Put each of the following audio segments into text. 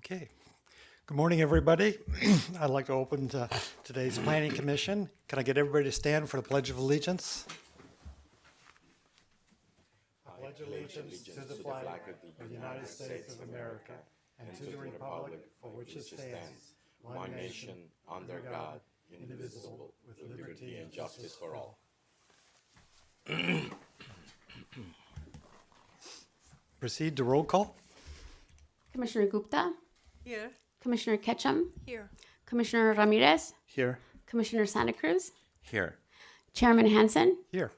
Okay. Good morning, everybody. I'd like to open today's Planning Commission. Can I get everybody to stand for the Pledge of Allegiance? I pledge allegiance to the flag of the United States of America and to the republic for which it stands, one nation, under God, indivisible, with liberty and justice for all. Proceed to roll call. Commissioner Gupta, Here. Commissioner Ketchum, Here. Commissioner Ramirez, Here. Commissioner Santa Cruz, Here. Chairman Hansen, Here.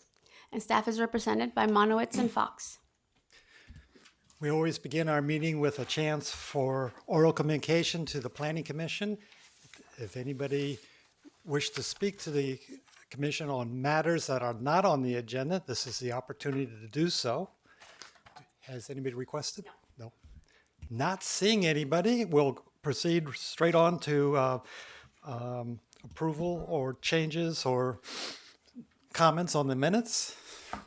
and staff is represented by Monowitz and Fox. We always begin our meeting with a chance for oral communication to the Planning Commission. If anybody wish to speak to the commission on matters that are not on the agenda, this is the opportunity to do so. Has anybody requested? No. Not seeing anybody, we'll proceed straight on to approval or changes or comments on the minutes. I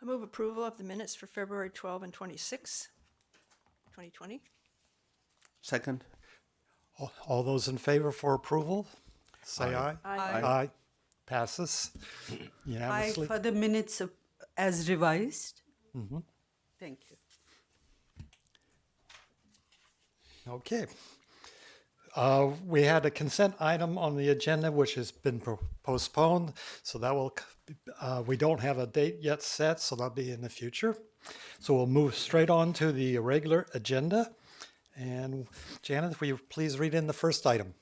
move approval of the minutes for February 12 and 26, 2020. Second. All those in favor for approval, say aye. Aye. Aye. Passes Aye unanimously. for the minutes as revised. Thank you. Okay. We had a consent item on the agenda which has been postponed, so that will, we don't have a date yet set, so that'll be in the future. So we'll move straight on to the regular agenda. And Janet, will you please read in the first item?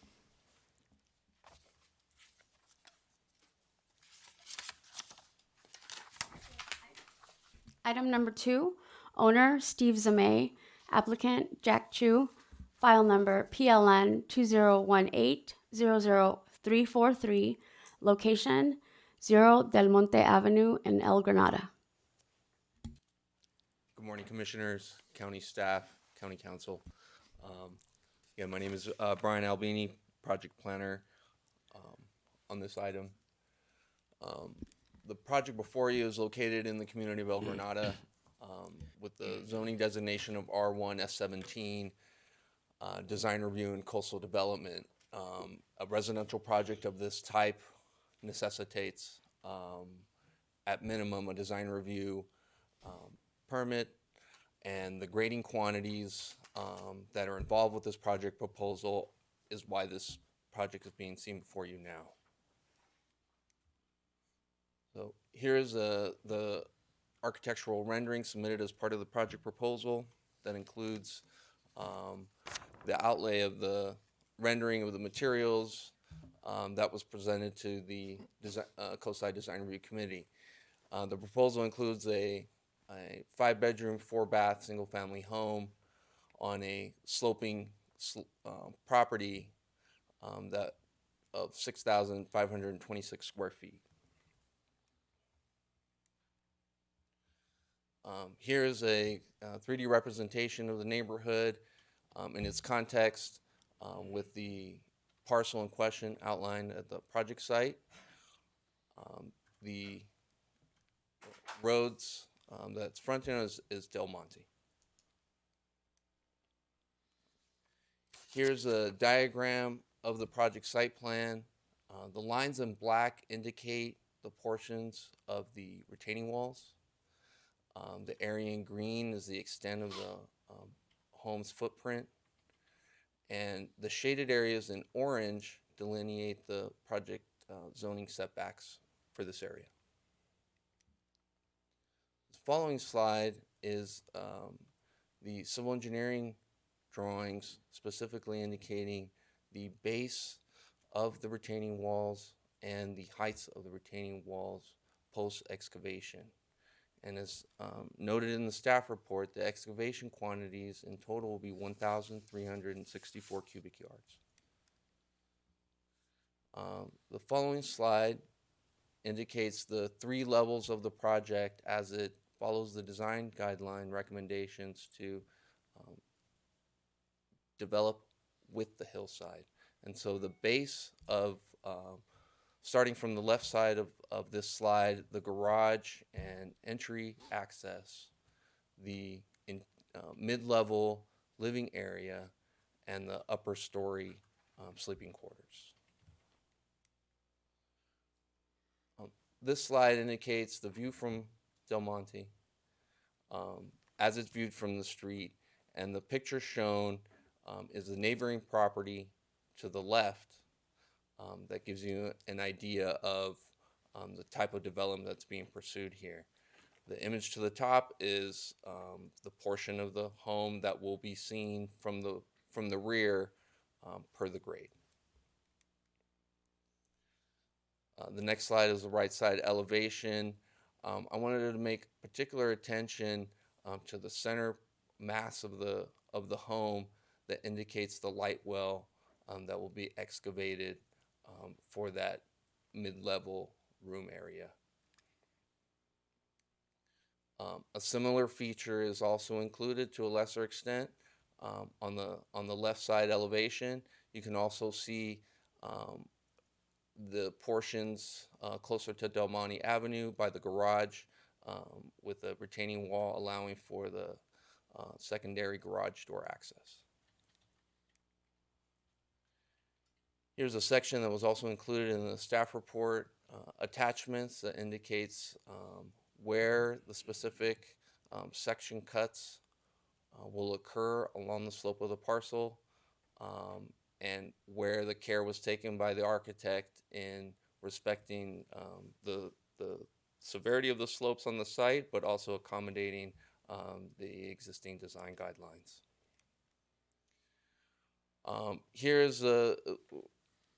Item number 2, owner Steve Zamay, applicant Jack Chu, file number PLN 2018-00343, location 0 Del Monte Avenue in El Granada. Good morning, commissioners, county staff, county council. My name is Brian Albini, project planner on this item. The project before you is located in the community of El Granada with the zoning designation of R1 S17, design review and coastal development. A residential project of this type necessitates, at minimum, a design review permit, and the grading quantities that are involved with this project proposal is why this project is being seen before you now. So here's the architectural rendering submitted as part of the project proposal that includes the outlay of the rendering of the materials that was presented to the Coastside Design Review Committee. The proposal includes a 5-bedroom, 4-bath, single-family home on a sloping property that of 6,526 square feet. Here's a 3D representation of the neighborhood in its context with the parcel in question outlined at the project site. The roads that's fronting is Del Monte. Here's a diagram of the project site plan. The lines in black indicate the portions of the retaining walls. The area in green is the extent of the home's footprint. And the shaded areas in orange delineate the project zoning setbacks for this area. The following slide is the civil engineering drawings, specifically indicating the base of the retaining walls and the heights of the retaining walls post-excavation. And as noted in the staff report, the excavation quantities in total will be 1,364 cubic yards. The following slide indicates the 3 levels of the project as it follows the design guideline recommendations to develop with the hillside. And so the base of starting from the left side of this slide, the garage and entry access, the mid-level living area, and the upper story sleeping quarters. This slide indicates the view from Del Monte as it's viewed from the street, and the picture shown is the neighboring property to the left. That gives you an idea of the type of development that's being pursued here. The image to the top is the portion of the home that will be seen from the rear per the grade. The next slide is the right side elevation. I wanted to make particular attention to the center mass of the home that indicates the light well that will be excavated for that mid-level room area. A similar feature is also included to a lesser extent on the left side elevation. You can also see the portions closer to Del Monte Avenue by the garage with a retaining wall allowing for the secondary garage door access. Here's a section that was also included in the staff report, attachments that indicates where the specific section cuts will occur along the slope of the parcel, and where the care was taken by the architect in respecting the severity of the slopes on the site, but also accommodating the existing design guidelines. Here's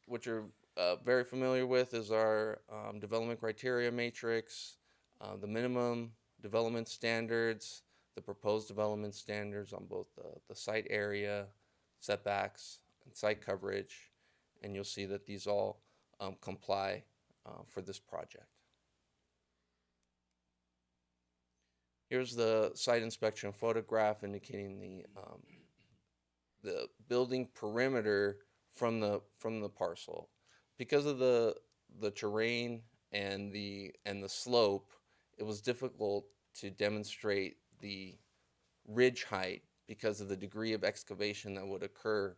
what you're very familiar with is our development criteria matrix, the minimum development standards, the proposed development standards on both the site area, setbacks, and site coverage, and you'll see that these all comply for this project. Here's the site inspection photograph indicating the building perimeter from the parcel. Because of the terrain and the slope, it was difficult to demonstrate the ridge height because of the degree of excavation that would occur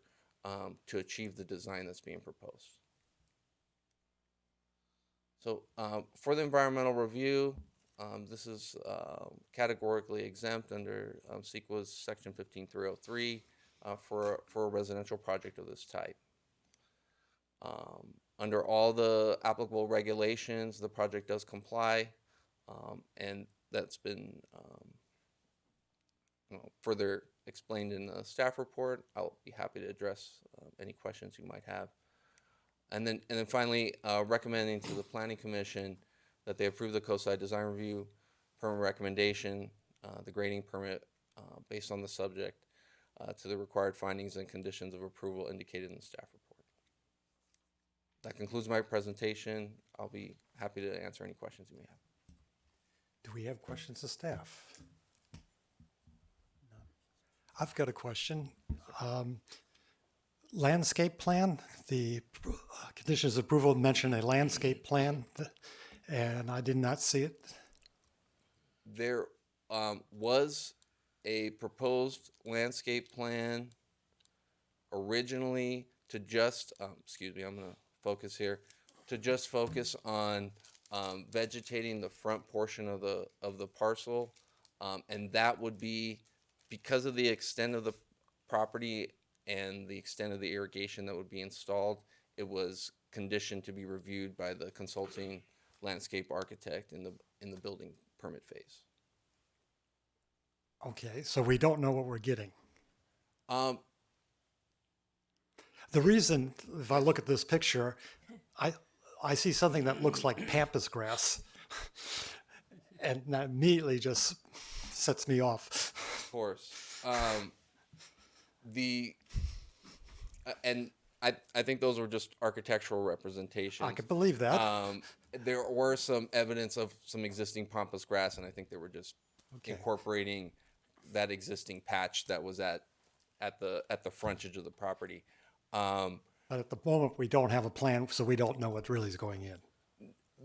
to achieve the design that's being proposed. So for the environmental review, this is categorically exempt under CEQA's Section 15303 for a residential project of this type. Under all the applicable regulations, the project does comply, and that's been further explained in the staff report. I'll be happy to address any questions you might have. And then finally, recommending to the Planning Commission that they approve the coastside design review permit recommendation, the grading permit based on the subject to the required findings and conditions of approval indicated in the staff report. That concludes my presentation. I'll be happy to answer any questions you may have. Do we have questions of staff? No. I've got a question. Landscape plan, the conditions of approval mention a landscape plan, and I did not see it. There was a proposed landscape plan originally to just, excuse me, I'm going to focus here, to just focus on vegetating the front portion of the parcel, and that would be because of the extent of the property and the extent of the irrigation that would be installed. It was conditioned to be reviewed by the consulting landscape architect in the building permit phase. Okay, so we don't know what we're getting. Um, The reason, if I look at this picture, I see something that looks like pampas grass, and that immediately just sets me off. Of course. And I think those were just architectural representations. I could believe that. There were some evidence of some existing pampas grass, and I think they were just incorporating that existing patch that was at the frontage of the property. But at the moment, we don't have a plan, so we don't know what really is going in.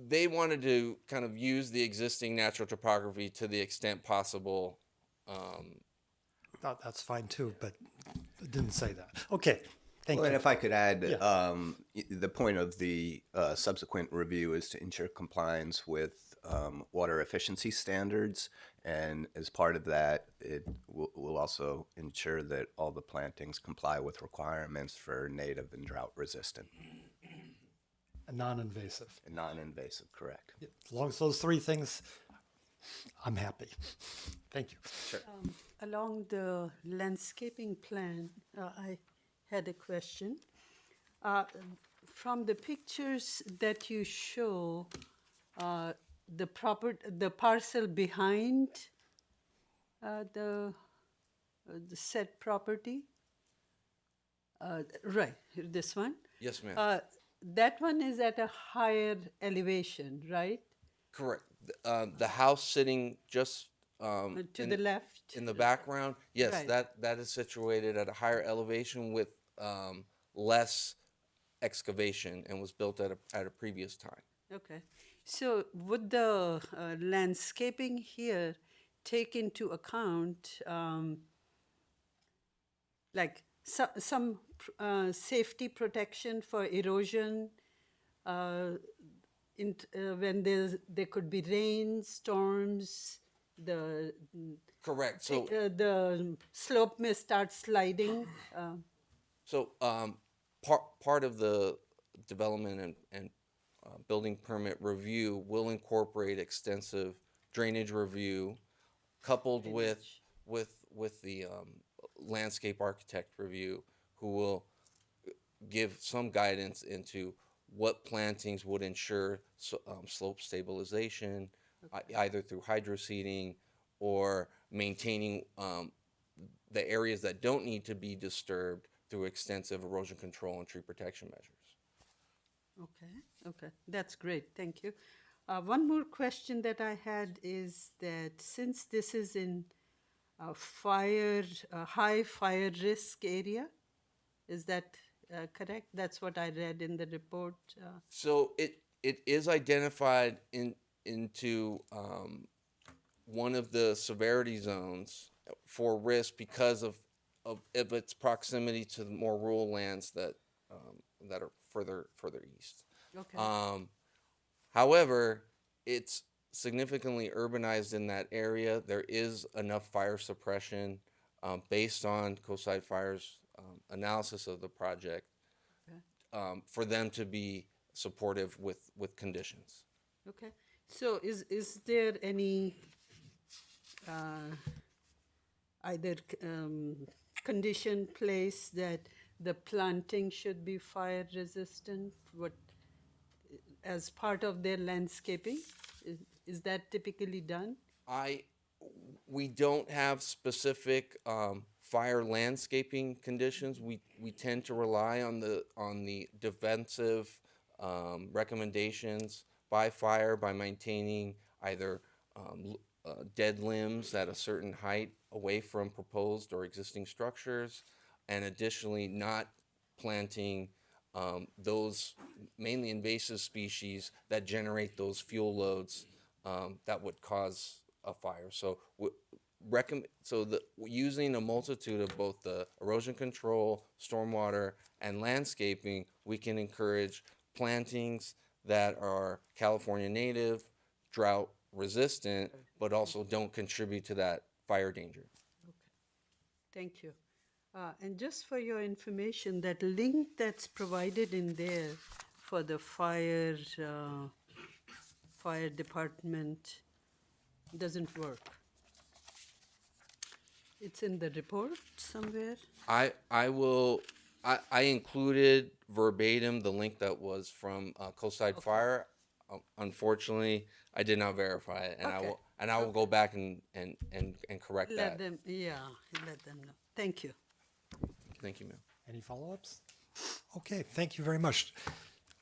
They wanted to kind of use the existing natural topography to the extent possible That's fine too, but it didn't say that. Okay, thank Well, and you. if I could add, Yeah. the point of the subsequent review is to ensure compliance with water efficiency standards, and as part of that, it will also ensure that all the plantings comply with requirements for native and drought resistant Non-invasive. and non-invasive. Correct. As long as those three things, I'm happy. Thank you. Along the landscaping plan, I had a question. Uh, From the pictures that you show, the parcel behind the said property, right, this one? Yes, ma'am. That one is at a higher elevation, right? Correct. The house sitting just To the left? in the background, yes, Right. that is situated at a higher elevation with less excavation and was built at a previous time. Okay. So would the landscaping here take into account like some safety protection for erosion when there could be rain, storms, Correct. So the slope may start sliding? part of the development and building permit review will incorporate extensive drainage review, coupled with the landscape architect review, who will give some guidance into what plantings would ensure slope stabilization, either through hydroseeding or maintaining the areas that don't need to be disturbed through extensive erosion control and tree protection measures. Okay, that's great, thank you. One more question that I had is that since this is in a high fire risk area, is that correct? That's what I read in the report. So it is identified into one of the severity zones for risk because of its proximity to the more rural lands that are further east. Okay. However, it's significantly urbanized in that area. There is enough fire suppression based on Coastside Fire's analysis of the project for them to be supportive with conditions. Okay, so is there any either condition placed that the planting should be fire resistant? What as part of their landscaping, is that typically done? We don't have specific fire landscaping conditions. We tend to rely on the defensive recommendations by fire by maintaining either dead limbs at a certain height away from proposed or existing structures, and additionally not planting those mainly invasive species that generate those fuel loads that would cause a fire. So using a multitude of both the erosion control, stormwater, and landscaping, we can encourage plantings that are California native, drought resistant, but also don't contribute to that fire danger. Thank you. And just for your information, that link that's provided in there for the fire department doesn't work. It's in the report somewhere? I included verbatim the link that was from Coastside Fire. Unfortunately, I did not verify it, and Okay. I will go back and correct Let that. them, yeah, let them know. Thank you. Thank you, ma'am. Any follow-ups? Okay, thank you very much.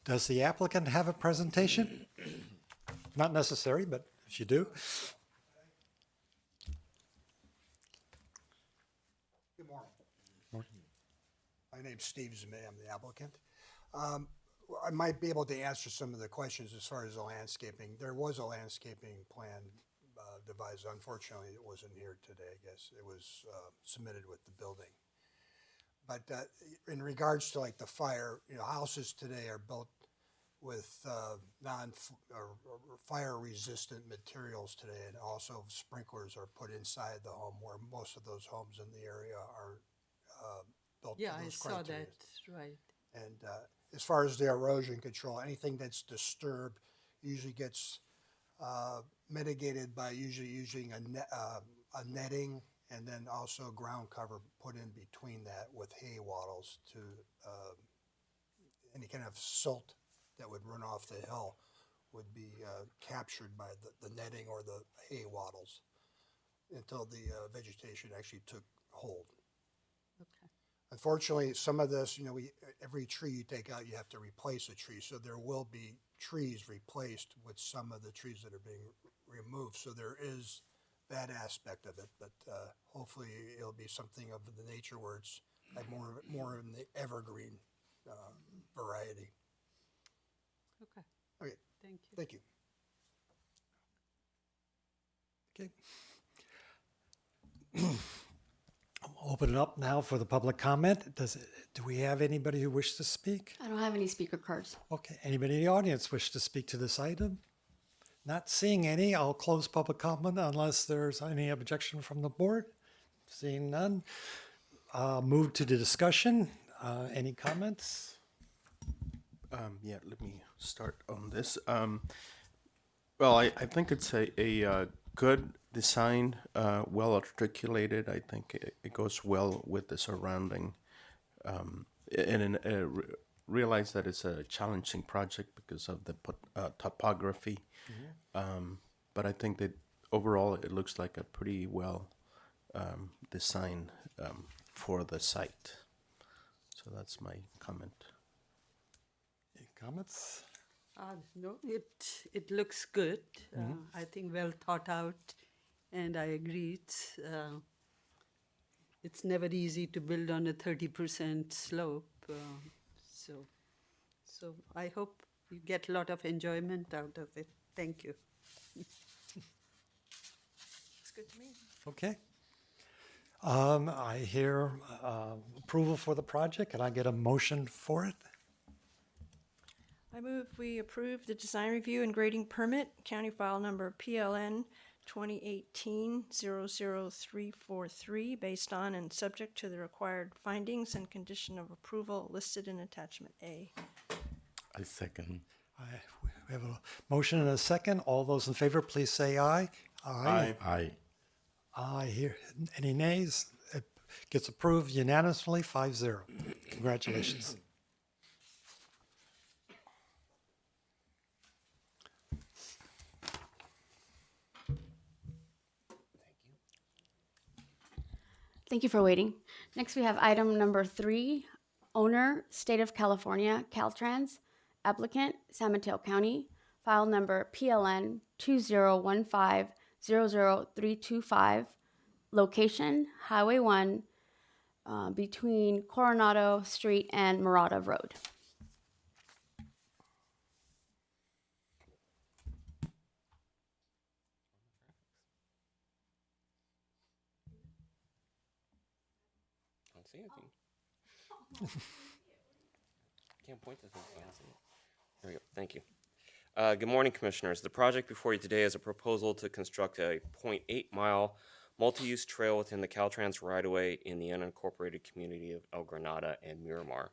Does the applicant have a presentation? Not necessary, but if you do. Good morning. My name's Steve Zimay. I'm the applicant. I might be able to answer some of the questions as far as the landscaping. There was a landscaping plan devised. Unfortunately, it wasn't here today, I guess. It was submitted with the building. But in regards to like the fire, houses today are built with fire-resistant materials today, and also sprinklers are put inside the home, where most of those homes in the area are built to Yeah, I those saw criteria. that, right. And as far as the erosion control, anything that's disturbed usually gets mitigated by usually using a netting, and then also ground cover put in between that with hay wattles to any kind of silt that would run off the hill would be captured by the netting or the hay wattles until the vegetation actually took hold. Okay. Unfortunately, some of this, every tree you take out, you have to replace a tree. So there will be trees replaced with some of the trees that are being removed. So there is that aspect of it, but hopefully it'll be something of the nature where it's like more in the evergreen variety. Okay, Okay, thank you. thank you. Okay. I'll open it up now for the public comment. Do we have anybody who wishes to speak? I don't have any speaker cards. Okay, anybody in the audience wish to speak to this item? Not seeing any, I'll close public comment unless there's any objection from the board. Seeing none, move to the discussion. Any comments? Yeah, let me start on this. Well, I think it's a good design, well articulated. I think it goes well with the surrounding. Realize that it's a challenging project because of the topography. But I think that overall it looks like a pretty well design for the site. So that's my comment. Any comments? No, it looks good. I think well thought out, and I agree. It's never easy to build on a 30% slope. So I hope you get a lot of enjoyment out of it. Thank you. Looks good to me. Okay. I hear approval for the project. Can I get a motion for it? I move we approve the design review and grading permit, county file number PLN 2018-00343, based on and subject to the required findings and condition of approval listed in attachment A. I second. We have a motion and a second. All those in favor, please say aye. Aye. Aye. Here. Any nays? It gets approved unanimously, 5-0. Congratulations. Thank you for waiting. Next, we have item number 3, owner, State of California, Caltrans, applicant, San Mateo County, file number PLN 2015-00325, location, Highway 1, between Coronado Street and Murata Road. I don't see anything. Can't point to things. I don't see it. There we go. Thank you. Good morning, Commissioners. The project before you today is a proposal to construct a 0.8-mile multi-use trail within the Caltrans right-of-way in the unincorporated community of El Granada and Miramar.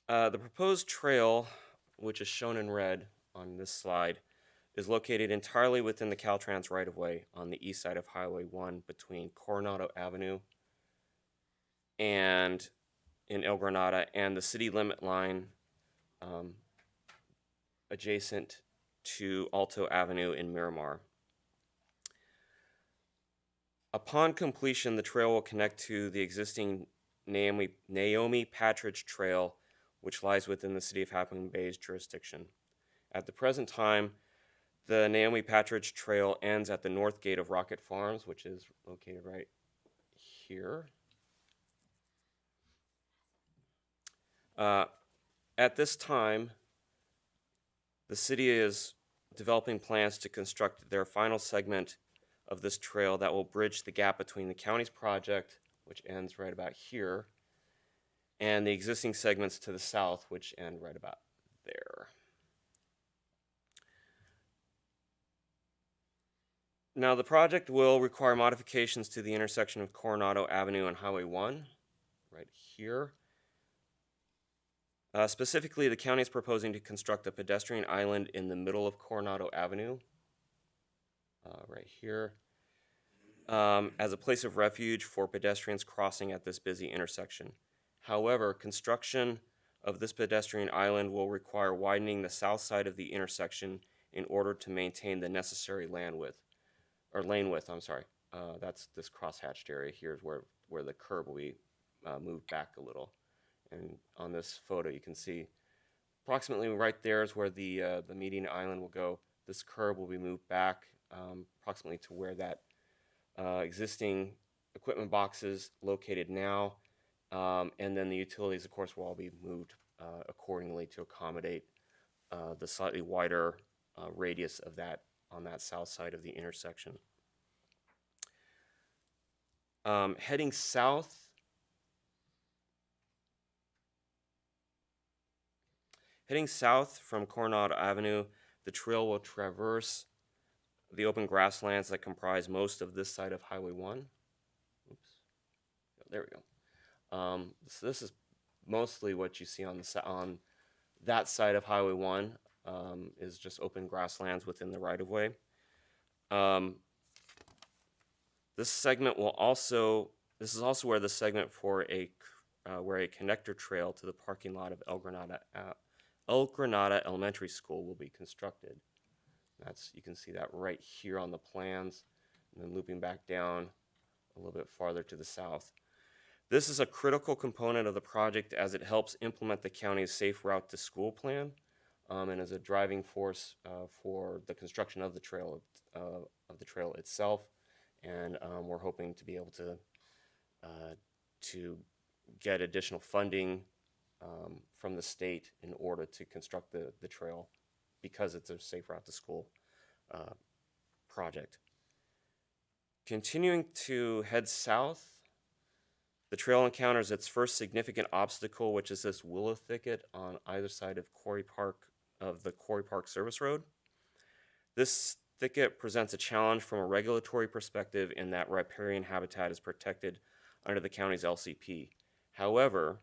The proposed trail, which is shown in red on this slide, is located entirely within the Caltrans right-of-way on the east side of Highway 1 between Coronado Avenue and in El Granada and the city limit line adjacent to Alto Avenue in Miramar. Upon completion, the trail will connect to the existing Naomi Patridge Trail, which lies within the city of Half Moon Bay's jurisdiction. At the present time, the Naomi Patridge Trail ends at the north gate of Rocket Farms, which is located right here. At this time, the city is developing plans to construct their final segment of this trail that will bridge the gap between the county's project, which ends right about here, and the existing segments to the south, which end right about there. Now, the project will require modifications to the intersection of Coronado Avenue and Highway 1, right here. Specifically, the county is proposing to construct a pedestrian island in the middle of Coronado Avenue, right here, as a place of refuge for pedestrians crossing at this busy intersection. However, construction of this pedestrian island will require widening the south side of the intersection in order to maintain the necessary lane width. That's this crosshatched area here is where the curb will be moved back a little. And on this photo, you can see approximately right there is where the median island will go. This curb will be moved back approximately to where that existing equipment box is located now. And then the utilities, of course, will all be moved accordingly to accommodate the slightly wider radius of that on that south side of the intersection. Heading south, from Coronado Avenue, the trail will traverse the open grasslands that comprise most of this side of Highway 1. Oops. There we go. So this is mostly what you see on that side of Highway 1 is just open grasslands within the right-of-way. This is also where the segment for where a connector trail to the parking lot of El Granada Elementary School will be constructed. You can see that right here on the plans, and then looping back down a little bit farther to the south. This is a critical component of the project as it helps implement the county's safe route to school plan, and is a driving force for the construction of the trail itself. And we're hoping to be able to get additional funding from the state in order to construct the trail, because it's a safe route to school project. Continuing to head south, the trail encounters its first significant obstacle, which is this willow thicket on either side of the Quarry Park Service Road. This thicket presents a challenge from a regulatory perspective in that riparian habitat is protected under the county's LCP. However,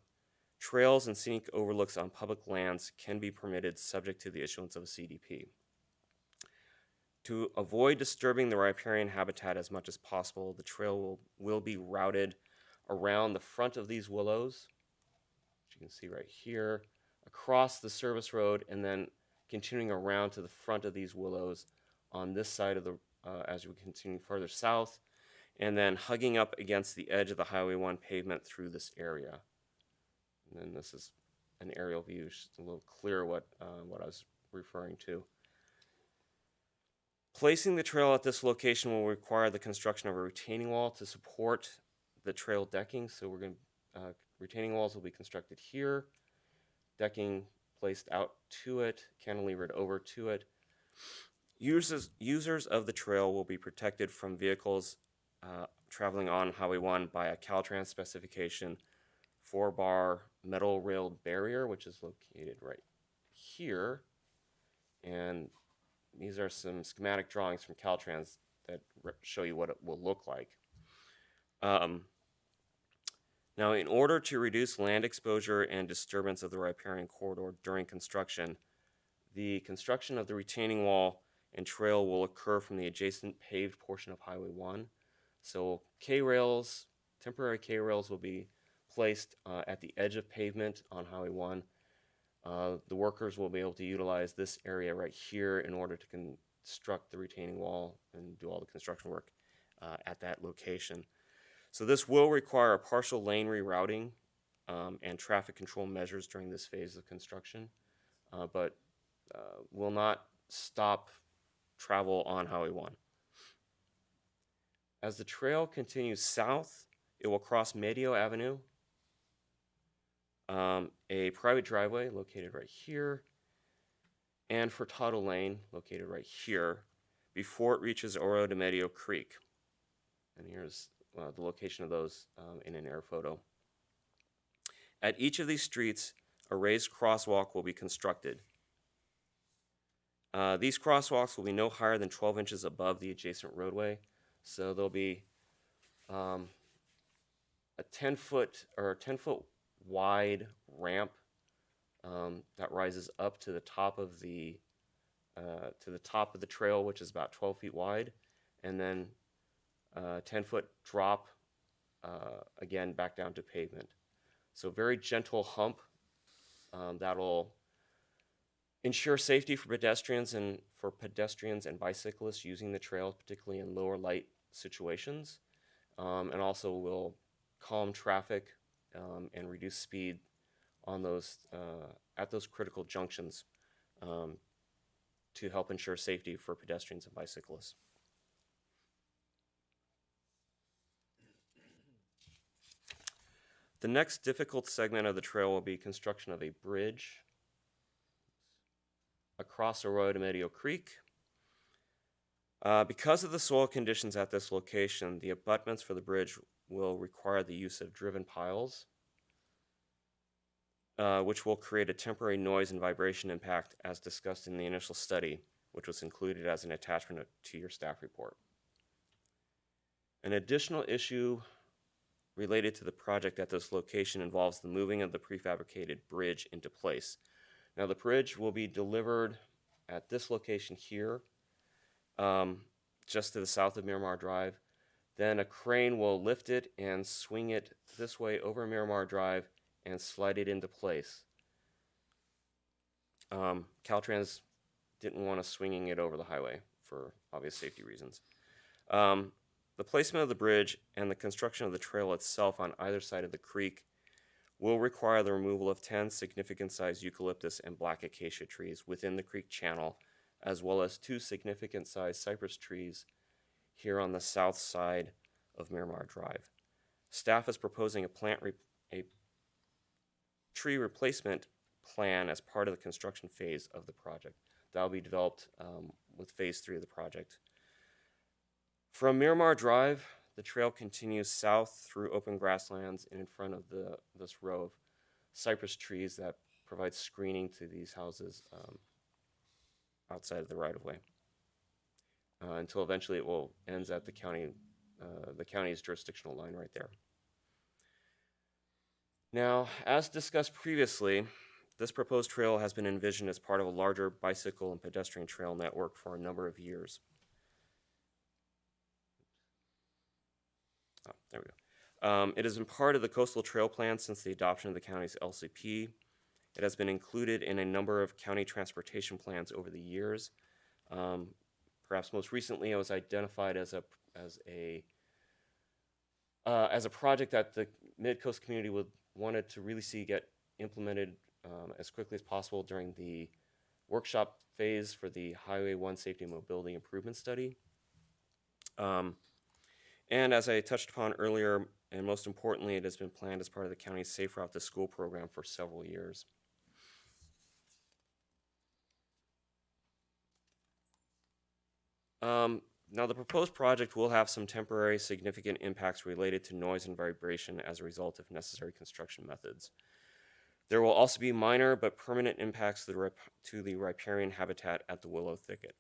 trails and scenic overlooks on public lands can be permitted subject to the issuance of a CDP. To avoid disturbing the riparian habitat as much as possible, the trail will be routed around the front of these willows, which you can see right here, across the service road, and then continuing around to the front of these willows on this side of the, as we continue further south, and then hugging up against the edge of the Highway 1 pavement through this area. And then this is an aerial view, just a little clearer what I was referring to. Placing the trail at this location will require the construction of a retaining wall to support the trail decking. So retaining walls will be constructed here, decking placed out to it, cantilevered over to it. Users of the trail will be protected from vehicles traveling on Highway 1 by a Caltrans specification 4-bar metal railed barrier, which is located right here. And these are some schematic drawings from Caltrans that show you what it will look like. Now, in order to reduce land exposure and disturbance of the riparian corridor during construction, the construction of the retaining wall and trail will occur from the adjacent paved portion of Highway 1. So temporary K-rails will be placed at the edge of pavement on Highway 1. The workers will be able to utilize this area right here in order to construct the retaining wall and do all the construction work at that location. So this will require a partial lane rerouting and traffic control measures during this phase of construction, but will not stop travel on Highway 1. As the trail continues south, it will cross Medio Avenue, a private driveway located right here, and Furtado Lane, located right here, before it reaches Oro de Medio Creek. And here's the location of those in an air photo. At each of these streets, a raised crosswalk will be constructed. These crosswalks will be no higher than 12 inches above the adjacent roadway, so there'll be a 10-foot or 10-foot wide ramp that rises up to the top of the trail, which is about 12 feet wide, and then 10-foot drop again back down to pavement. So very gentle hump that'll ensure safety for pedestrians and bicyclists using the trail, particularly in lower light situations, and also will calm traffic and reduce speed on those at those critical junctions to help ensure safety for pedestrians and bicyclists. The next difficult segment of the trail will be construction of a bridge across Arroyo de Medio Creek. Because of the soil conditions at this location, the abutments for the bridge will require the use of driven piles, which will create a temporary noise and vibration impact as discussed in the initial study, which was included as an attachment to your staff report. An additional issue related to the project at this location involves the moving of the prefabricated bridge into place. Now, the bridge will be delivered at this location here, just to the south of Miramar Drive. Then a crane will lift it and swing it this way over Miramar Drive and slide it into place. Caltrans didn't want us swinging it over the highway for obvious safety reasons. The placement of the bridge and the construction of the trail itself on either side of the creek will require the removal of 10 significant-sized eucalyptus and black acacia trees within the creek channel, as well as 2 significant-sized cypress trees here on the south side of Miramar Drive. Staff is proposing a tree replacement plan as part of the construction phase of the project. That will be developed with phase 3 of the project. From Miramar Drive, the trail continues south through open grasslands and in front of this row of cypress trees that provide screening to these houses outside of the right-of-way until eventually it will ends at the county's jurisdictional line right there. Now, as discussed previously, this proposed trail has been envisioned as part of a larger bicycle and pedestrian trail network for a number of years. Oh, there we go. It has been part of the Coastal Trail Plan since the adoption of the county's LCP. It has been included in a number of county transportation plans over the years. Perhaps most recently, it was identified as a project that the Mid-Coast community wanted to really see get implemented as quickly as possible during the workshop phase for the Highway 1 Safety and Mobility Improvement Study. And as I touched upon earlier, and most importantly, it has been planned as part of the county's Safe Route to School program for several years. Now, the proposed project will have some temporary significant impacts related to noise and vibration as a result of necessary construction methods. There will also be minor but permanent impacts to the riparian habitat at the willow thicket.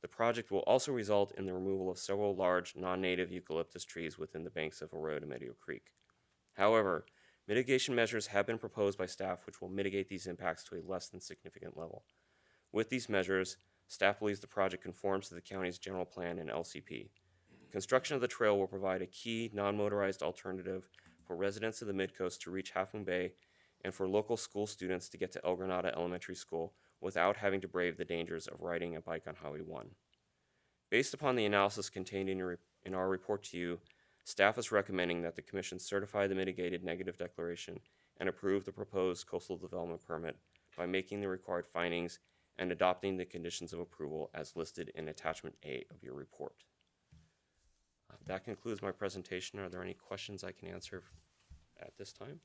The project will also result in the removal of several large non-native eucalyptus trees within the banks of Arroyo de Medio Creek. However, mitigation measures have been proposed by staff which will mitigate these impacts to a less than significant level. With these measures, staff believes the project conforms to the county's general plan and LCP. Construction of the trail will provide a key non-motorized alternative for residents of the Mid-Coast to reach Half Moon Bay and for local school students to get to El Granada Elementary School without having to brave the dangers of riding a bike on Highway 1. Based upon the analysis contained in our report to you, staff is recommending that the Commission certify the mitigated negative declaration and approve the proposed coastal development permit by making the required findings and adopting the conditions of approval as listed in Attachment A of your report. That concludes my presentation. Are there any questions I can answer at this time?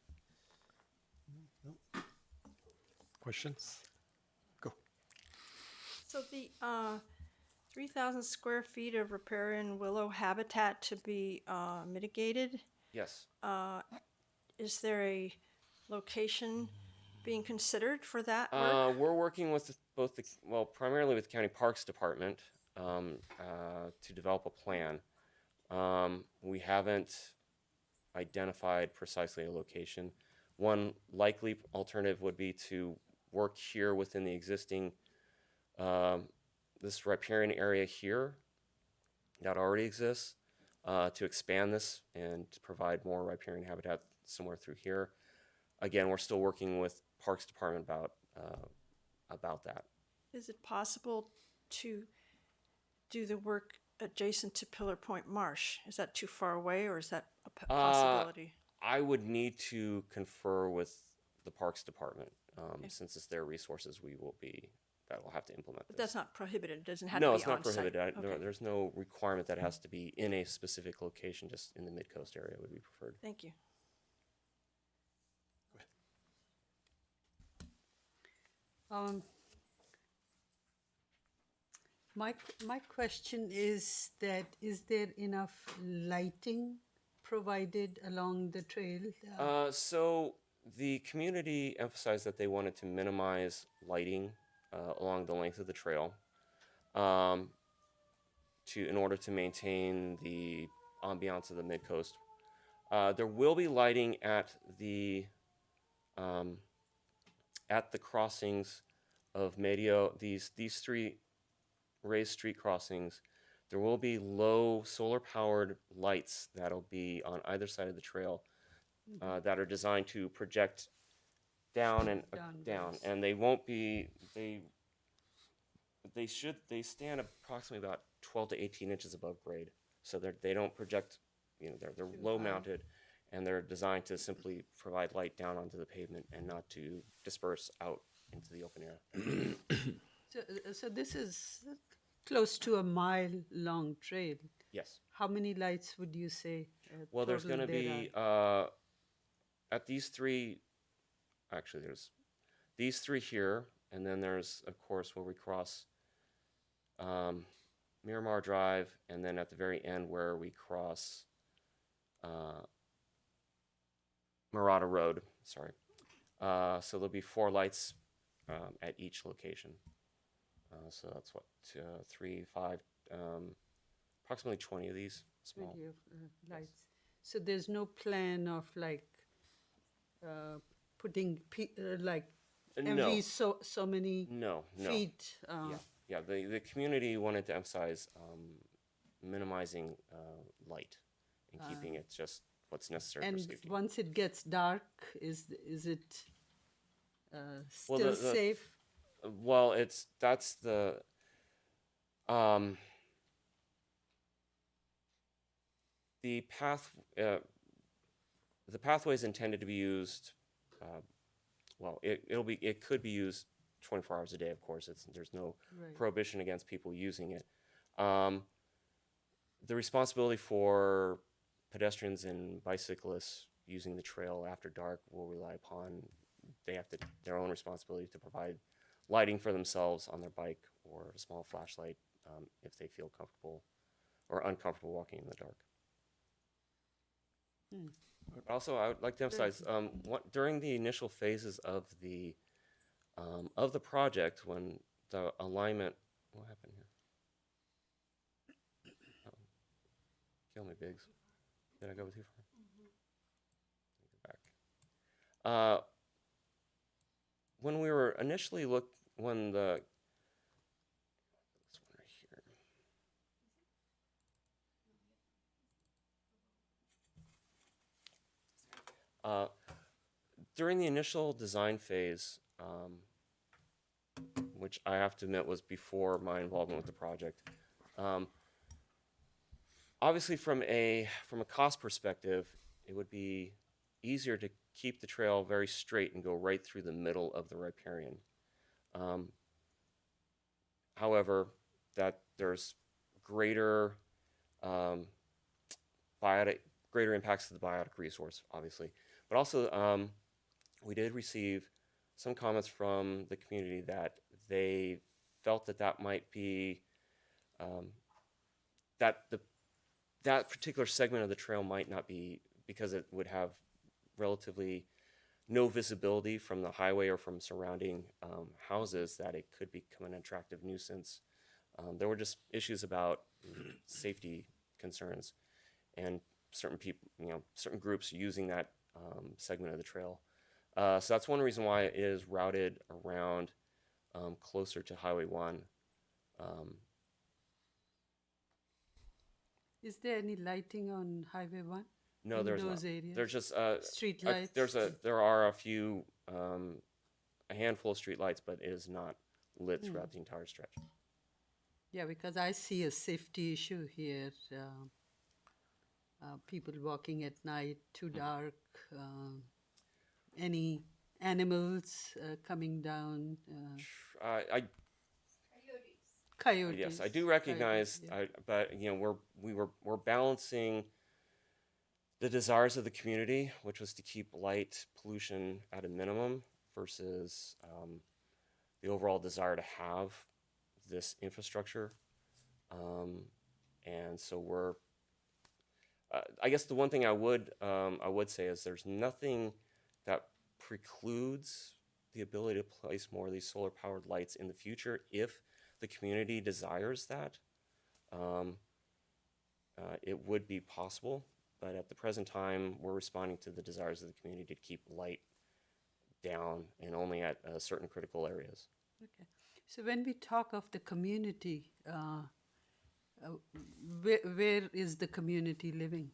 Questions? Go. So the 3,000 square feet of riparian willow habitat to be mitigated, Yes. is there a location being considered for that work? We're working with both primarily with the County Parks Department to develop a plan. We haven't identified precisely a location. One likely alternative would be to work here within the existing, this riparian area here that already exists, to expand this and to provide more riparian habitat somewhere through here. Again, we're still working with Parks Department about that. Is it possible to do the work adjacent to Pillar Point Marsh? Is that too far away, or is that a possibility? I would need to confer with the Parks Department, since it's their resources. That will have to implement But this. that's not prohibited. It doesn't have No, to be it's not on site. prohibited. Okay. There's no requirement that it has to be in a specific location. Just in the mid-coast area would be preferred. Thank you. My question is that is there enough lighting provided along the trail? So the community emphasized that they wanted to minimize lighting along the length of the trail, in order to maintain the ambiance of the mid-coast. There will be lighting at the crossings of Medio. These three raised street crossings. There will be low solar-powered lights that'll be on either side of the trail, that are designed to project down and down, Downwards. and they won't be they stand approximately about 12 to 18 inches above grade, so they don't project. They're low mounted, and they're designed to simply provide light down onto the pavement and not to disperse out into the open air. So this is close to a mile-long trail. Yes. How many lights would you say? Well, there's total going to there be are? at these three. Actually, there's these three here, and then there's, of course, where we cross Miramar Drive, and then at the very end where we cross Murata Road. Sorry. So there'll be 4 lights at each location. So that's what 3, 5, approximately 20 of these small. 20 of lights. So there's no plan of like putting like No. every so many No. feet. Yeah. The community wanted to emphasize minimizing light and keeping it just what's necessary for And safety. once it gets dark, is it still the- safe? Well, that's the path. The pathway is intended to be used. It could be used 24 hours a day. Of course, there's no Right. prohibition against people using it. The responsibility for pedestrians and bicyclists using the trail after dark will rely upon their own responsibility to provide lighting for themselves on their bike or a small flashlight if they feel comfortable or uncomfortable walking in the dark. Also, I would like to emphasize during the initial phases of the project, when the alignment, what happened here? Kill me, Biggs. Did I go too far? Go back. When we were initially this one right here. During the initial design phase, which I have to admit was before my involvement with the project, obviously from a cost perspective, it would be easier to keep the trail very straight and go right through the middle of the riparian. However, that there's greater impacts to the biotic resource, obviously. But also, we did receive some comments from the community that they felt that that might be that particular segment of the trail might not be, because it would have relatively no visibility from the highway or from surrounding houses, that it could become an attractive nuisance. There were just issues about safety concerns and certain people, certain groups using that segment of the trail. So that's one reason why it is routed around closer to Highway 1. Is there any lighting on Highway 1? No, in there's those not. areas? There's just Street a- lights? there are a few a handful of street lights, but it is not lit throughout the entire stretch. Yeah, because I see a safety issue here. People walking at night, too dark, any animals coming down, I coyotes. Yes, I do recognize, coyotes, yeah. but we're balancing the desires of the community, which was to keep light pollution at a minimum, versus the overall desire to have this infrastructure. And so we're, I guess the one thing I would say is there's nothing that precludes the ability to place more of these solar powered lights in the future if the community desires that. It would be possible, but at the present time, we're responding to the desires of the community to keep light down and only at certain critical areas. Okay. So when we talk of the community, where is the community living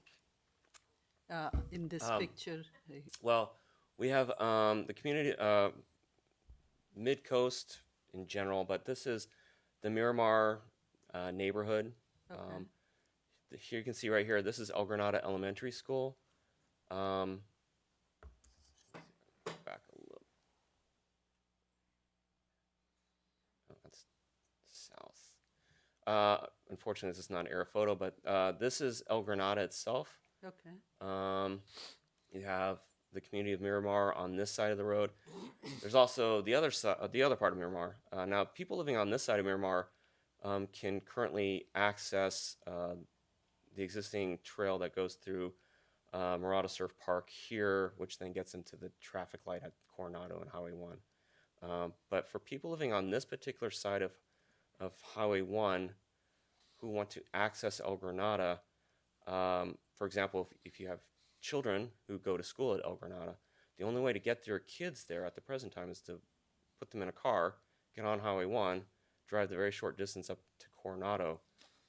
in this picture? Well, we have the community, mid-coast in general, but this is the Miramar neighborhood. Okay. Here you can see right here, this is El Granada Elementary School. Back a little. Oh, that's south. Unfortunately, this is not an air photo, but this is El Granada itself. Okay. You have the community of Miramar on this side of the road. There's also the other side, the other part of Miramar. Now, people living on this side of Miramar can currently access the existing trail that goes through Murata Surf Park here, which then gets into the traffic light at Coronado and Highway 1. But for people living on this particular side of Highway 1 who want to access El Granada, for example, if you have children who go to school at El Granada, the only way to get their kids there at the present time is to put them in a car, get on Highway 1, drive the very short distance up to Coronado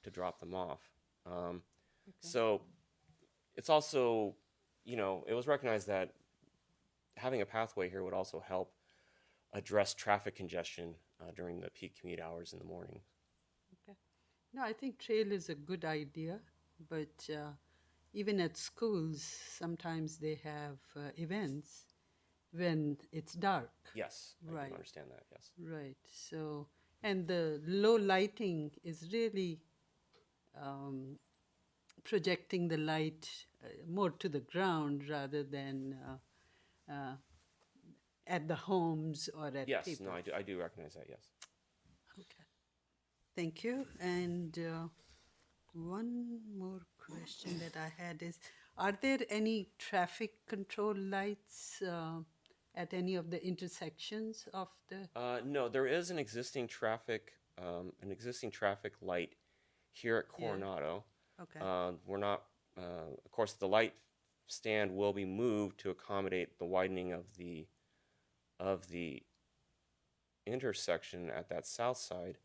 to drop them off. So it's also, it was recognized that having a pathway here would also help address traffic congestion during the peak commute hours in the morning. Okay. No, I think trail is a good idea, but even at schools, sometimes they have events when it's dark. Yes, I Right. do understand that, yes. Right. So, and the low lighting is really projecting the light more to the ground rather than at the homes or at Yes, people. no, I do recognize that, yes. Okay. Thank you. And one more question that I had is, are there any traffic control lights at any of the intersections of the? No, there is an existing traffic light here at Coronado. Okay. We're not, of course, the light stand will be moved to accommodate the widening of the intersection at that south side.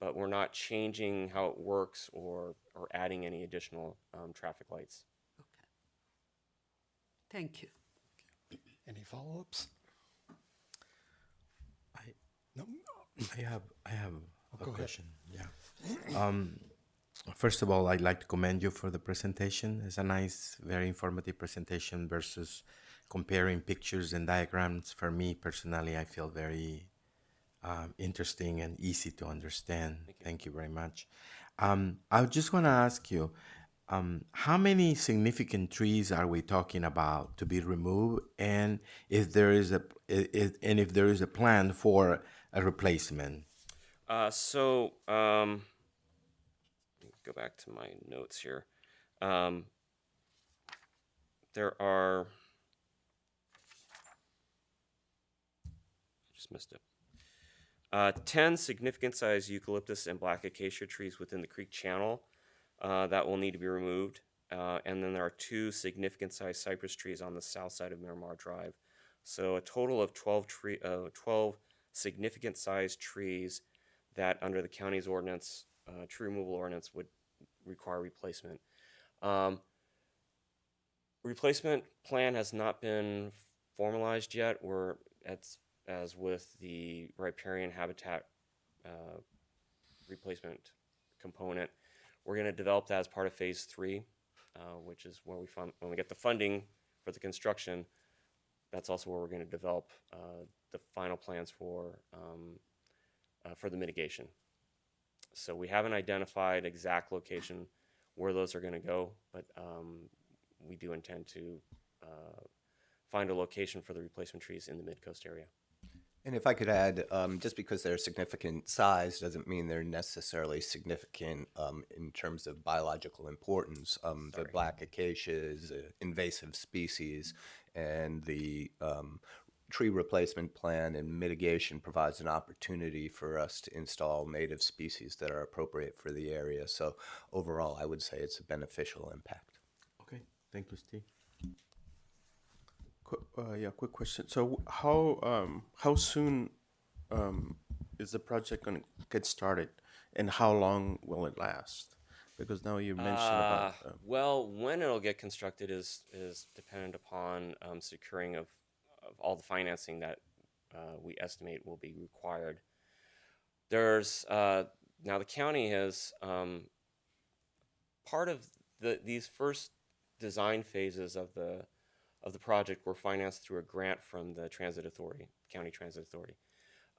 But we're not changing how it works or adding any additional traffic lights. Okay. Thank you. Any follow-ups? No? I have a go ahead. question. Yeah. First of all, I'd like to commend you for the presentation. It's a nice, very informative presentation versus comparing pictures and diagrams. For me personally, I feel very interesting and easy to understand. Thank you very much. I just want to ask you, how many significant trees are we talking about to be removed, and if there is a plan for a replacement? Let me go back to my notes here. There are, I just missed it. 10 significant sized eucalyptus and black acacia trees within the creek channel that will need to be removed. And then there are 2 significant sized cypress trees on the south side of Miramar Drive. So a total of 12 significant sized trees that under the county's ordinance, tree removal ordinance, would require replacement. Replacement plan has not been formalized yet. We're as with the riparian habitat replacement component. We're going to develop that as part of phase 3, which is where when we get the funding for the construction. That's also where we're going to develop the final plans for the mitigation. So we haven't identified exact location where those are going to go, but we do intend to find a location for the replacement trees in the mid-coast area. And if I could add, just because they're significant size doesn't mean they're necessarily significant in terms of biological importance. The black acacia is an invasive species, and the tree replacement plan and mitigation provides an opportunity for us to install native species that are appropriate for the area. So overall, I would say it's a beneficial impact. Okay, thank you, Steve. Quick question. So how soon is the project going to get started, and how long will it last? Because now you mentioned about well, when it'll get constructed is dependent upon securing of all the financing that we estimate will be required. There's now the county has part of these first design phases of the project were financed through a grant from the Transit Authority, County Transit Authority.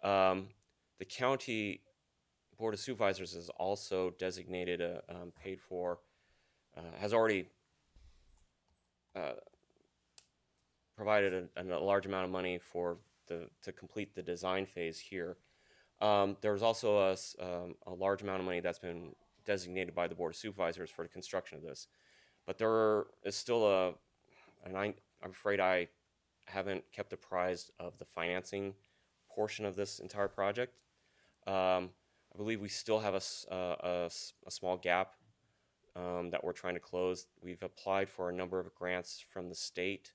The county Board of Supervisors has also designated paid for, has already provided a large amount of money to complete the design phase here. There's also a large amount of money that's been designated by the Board of Supervisors for the construction of this. But there is still I'm afraid I haven't kept apprised of the financing portion of this entire project. I believe we still have a small gap that we're trying to close. We've applied for a number of grants from the state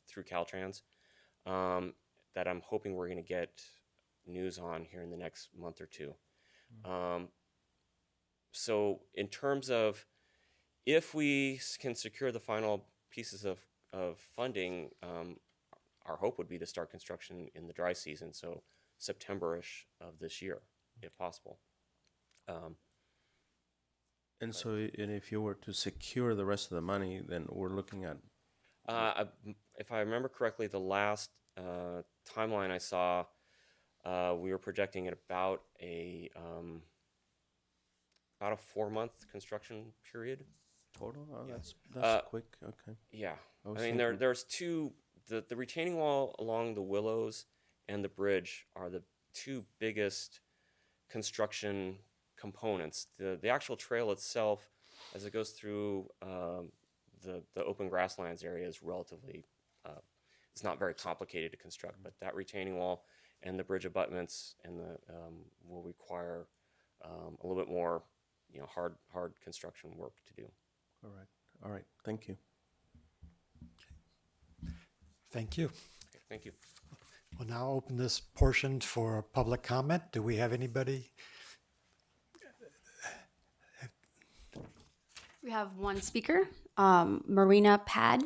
through Caltrans that I'm hoping we're going to get news on here in the next month or two. So in terms of if we can secure the final pieces of funding, our hope would be to start construction in the dry season, so September-ish of this year, if possible. and if you were to secure the rest of the money, then we're looking at If I remember correctly, the last timeline I saw, we were projecting at about a 4-month construction period. total. Oh, that's quick. Okay. Yeah, I I was mean thinking- there's two. The retaining wall along the Willows and the bridge are the two biggest construction components. The actual trail itself, as it goes through the open grasslands area, is relatively it's not very complicated to construct. But that retaining wall and the bridge abutments and the will require a little bit more hard construction work to do. Correct. All right. Thank you. Thank you. Okay, thank you. We'll now open this portion for public comment. Do we have anybody? We have one speaker, Marina Pad.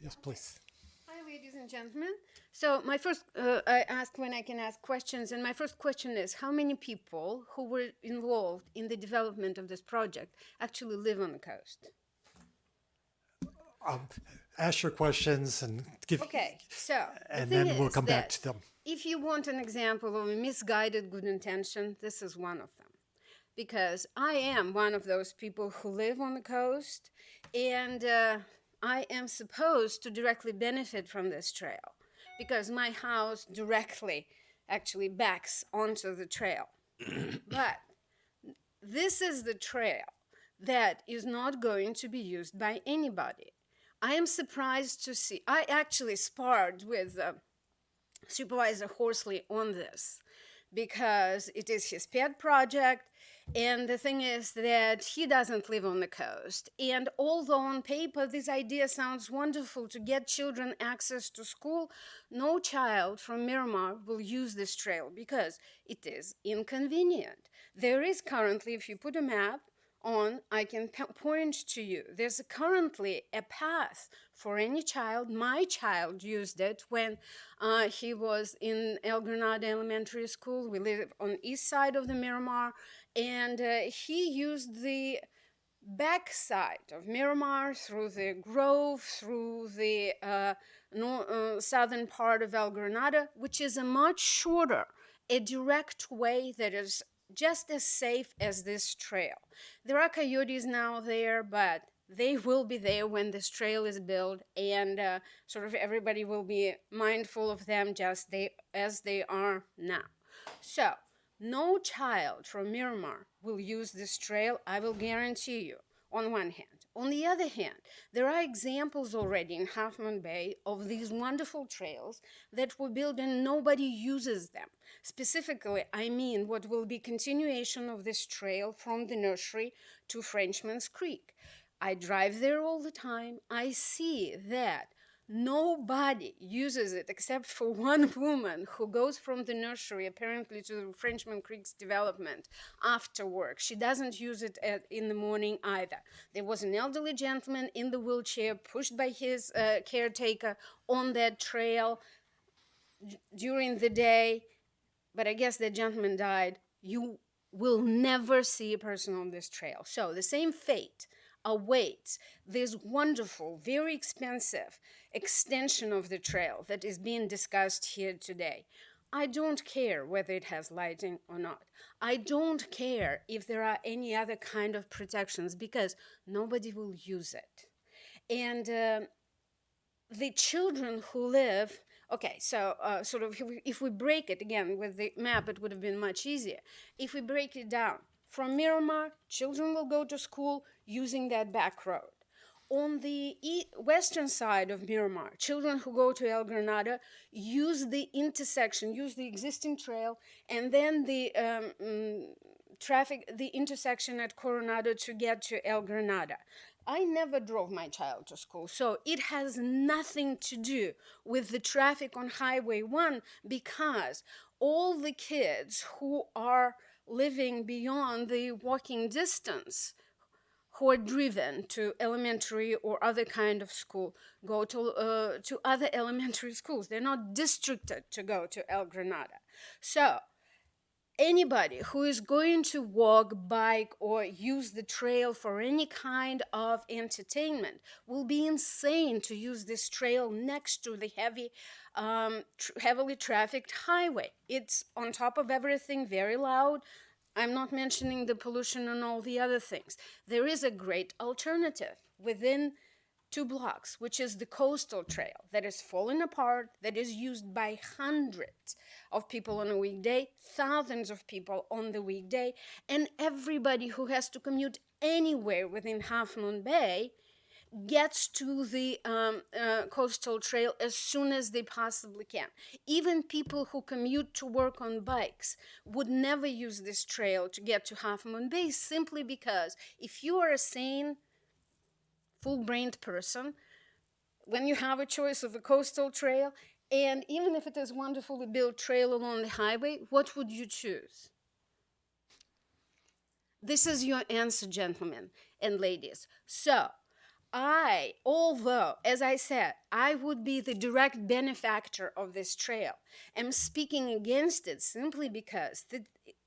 Yes, please. Hi, ladies and gentlemen. So my first, I asked when I can ask questions, and my first question is, how many people who were involved in the development of this project actually live on the coast? Ask your questions and give. Okay, so the And thing then we'll is come back that to them. if you want an example of a misguided good intention, this is one of them. Because I am one of those people who live on the coast, and I am supposed to directly benefit from this trail. because my house directly actually backs onto the trail. But this is the trail that is not going to be used by anybody. I am surprised to see, I actually sparred with Supervisor Horsley on this because it is his pet project. And the thing is that he doesn't live on the coast. And although on paper this idea sounds wonderful to get children access to school, no child from Miramar will use this trail because it is inconvenient. There is currently, if you put a map on, I can point to you. There's currently a path for any child. My child used it when he was in El Granada Elementary School. We live on the east side of the Miramar, and he used the backside of Miramar through the Grove, through the southern part of El Granada, which is a much shorter, a direct way that is just as safe as this trail. There are coyotes now there, but they will be there when this trail is built, and sort of everybody will be mindful of them just as they are now. So, no child from Miramar will use this trail, I will guarantee you, on one hand. On the other hand, there are examples already in Half Moon Bay of these wonderful trails that were built and nobody uses them. Specifically, I mean what will be continuation of this trail from the nursery to Frenchman's Creek. I drive there all the time. I see that nobody uses it except for one woman who goes from the nursery apparently to Frenchman Creek's development after work. She doesn't use it in the morning either. There was an elderly gentleman in the wheelchair pushed by his caretaker on that trail during the day, but I guess that gentleman died. You will never see a person on this trail. So the same fate awaits this wonderful, very expensive extension of the trail that is being discussed here today. I don't care whether it has lighting or not. I don't care if there are any other kind of protections because nobody will use it. And the children who live, okay, so sort of if we break it again with the map, it would have been much easier. If we break it down, from Miramar, children will go to school using that back road. On the western side of Miramar, children who go to El Granada use the intersection, use the existing trail, and then the the intersection at Coronado to get to El Granada. I never drove my child to school, so it has nothing to do with the traffic on Highway 1 because all the kids who are living beyond the walking distance who are driven to elementary or other kind of school go to other elementary schools. They're not districted to go to El Granada. So anybody who is going to walk, bike, or use the trail for any kind of entertainment will be insane to use this trail next to the heavily trafficked highway. It's on top of everything, very loud. I'm not mentioning the pollution and all the other things. There is a great alternative within 2 blocks, which is the coastal trail that is falling apart, that is used by hundreds of people on a weekday, thousands of people on the weekday, and everybody who has to commute anywhere within Half Moon Bay gets to the coastal trail as soon as they possibly can. Even people who commute to work on bikes would never use this trail to get to Half Moon Bay simply because if you are a sane, full-brained person, when you have a choice of a coastal trail, and even if it is a wonderfully built trail along the highway, what would you choose? This is your answer, gentlemen and ladies. So, although, as I said, I would be the direct benefactor of this trail, am speaking against it simply because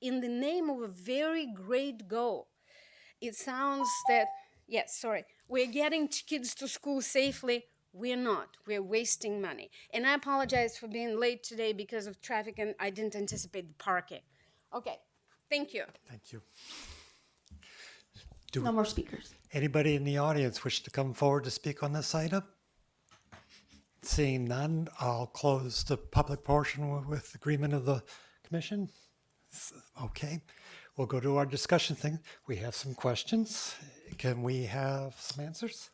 in the name of a very great goal, it sounds that, yes, sorry, we're getting kids to school safely. We're not. We're wasting money. And I apologize for being late today because of traffic and I didn't anticipate the parking. Okay, thank you. Thank you. No more speakers. Anybody in the audience wish to come forward to speak on this item? Seeing none, I'll close the public portion with agreement of the commission. Okay, we'll go to our discussion thing. We have some questions. Can we have some answers?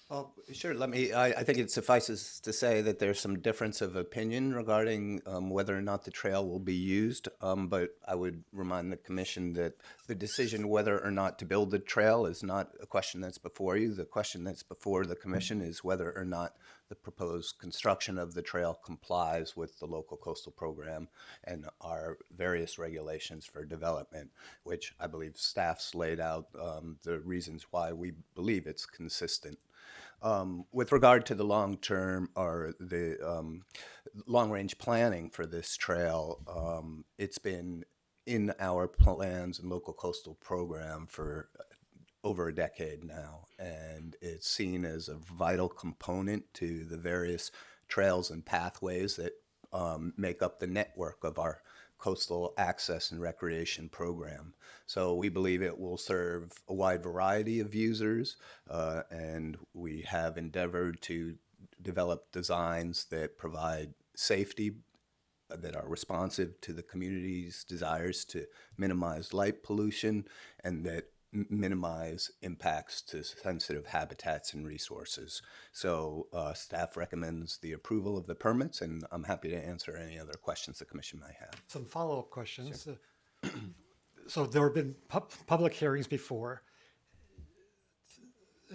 Well, sure. I think it suffices to say that there's some difference of opinion regarding whether or not the trail will be used. But I would remind the commission that the decision whether or not to build the trail is not a question that's before you. The question that's before the commission is whether or not the proposed construction of the trail complies with the local coastal program and our various regulations for development, which I believe staff's laid out the reasons why we believe it's consistent. With regard to the long-term or the long-range planning for this trail, it's been in our plans and local coastal program for over a decade now, and it's seen as a vital component to the various trails and pathways that make up the network of our coastal access and recreation program. So we believe it will serve a wide variety of users, and we have endeavored to develop designs that provide safety, that are responsive to the community's desires to minimize light pollution, and that minimize impacts to sensitive habitats and resources. So staff recommends the approval of the permits, and I'm happy to answer any other questions the commission may have. Some follow-up questions. So there have been public hearings before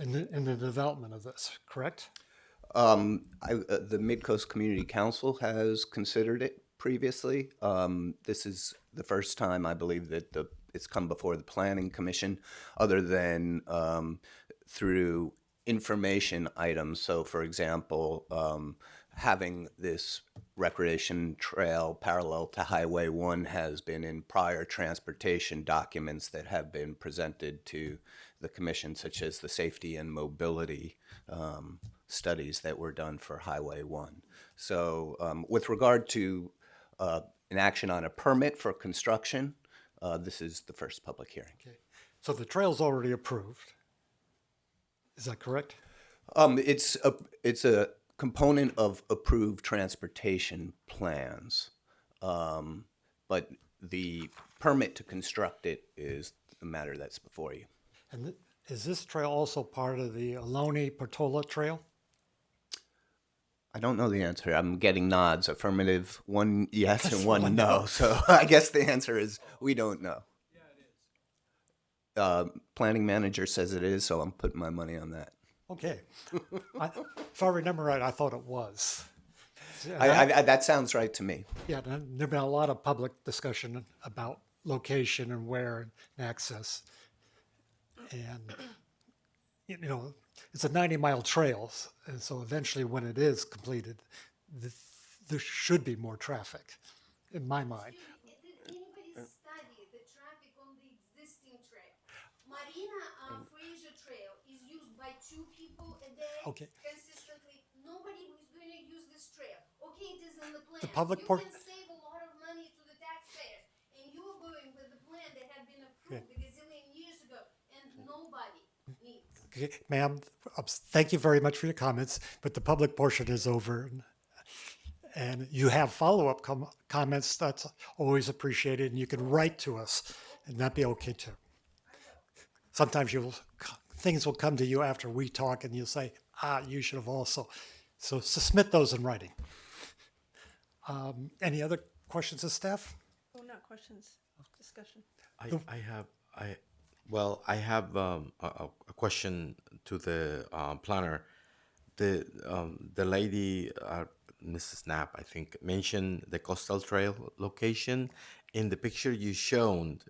in the development of this, correct? The Mid-Coast Community Council has considered it previously. This is the first time, I believe, that it's come before the Planning Commission, other than through information items. So, for example, having this recreation trail parallel to Highway 1 has been in prior transportation documents that have been presented to the commission, such as the safety and mobility studies that were done for Highway 1. So with regard to an action on a permit for construction, this is the first public hearing. Okay. So the trail's already approved. Is that correct? It's a component of approved transportation plans, but the permit to construct it is the matter that's before you. And is this trail also part of the Ohlone-Portola Trail? I don't know the answer. I'm getting nods, affirmative, one yes and one no. So I guess the answer is we don't know. Yeah, it is. Planning manager says it is, so I'm putting my money on that. Okay. If I remember right, I thought it was. That sounds right to me. Yeah, there's been a lot of public discussion about location and where and access. And, you know, it's a 90-mile trail, and so eventually when it is completed, there should be more traffic, in my mind. Did anybody study the traffic on the existing trail? Marina Fraser Trail is used by 2 people a day Okay. consistently. Nobody is going to use this trail. Okay, it is in the plan. public You can save a lot of money to the taxpayers, and you are going with the plan that had been approved a gazillion years ago, and nobody needs. Okay, ma'am, thank you very much for your comments, but the public portion is over. And you have follow-up comments, that's always appreciated, and you can write to us, and that'd be okay too. Sometimes things will come to you after we talk, and you'll say, you should have also. So submit those in writing. Any other questions of staff? Oh, not questions, discussion. I have a question to the planner. The lady, Mrs. Knapp, I think, mentioned the coastal trail location. In the picture you showed,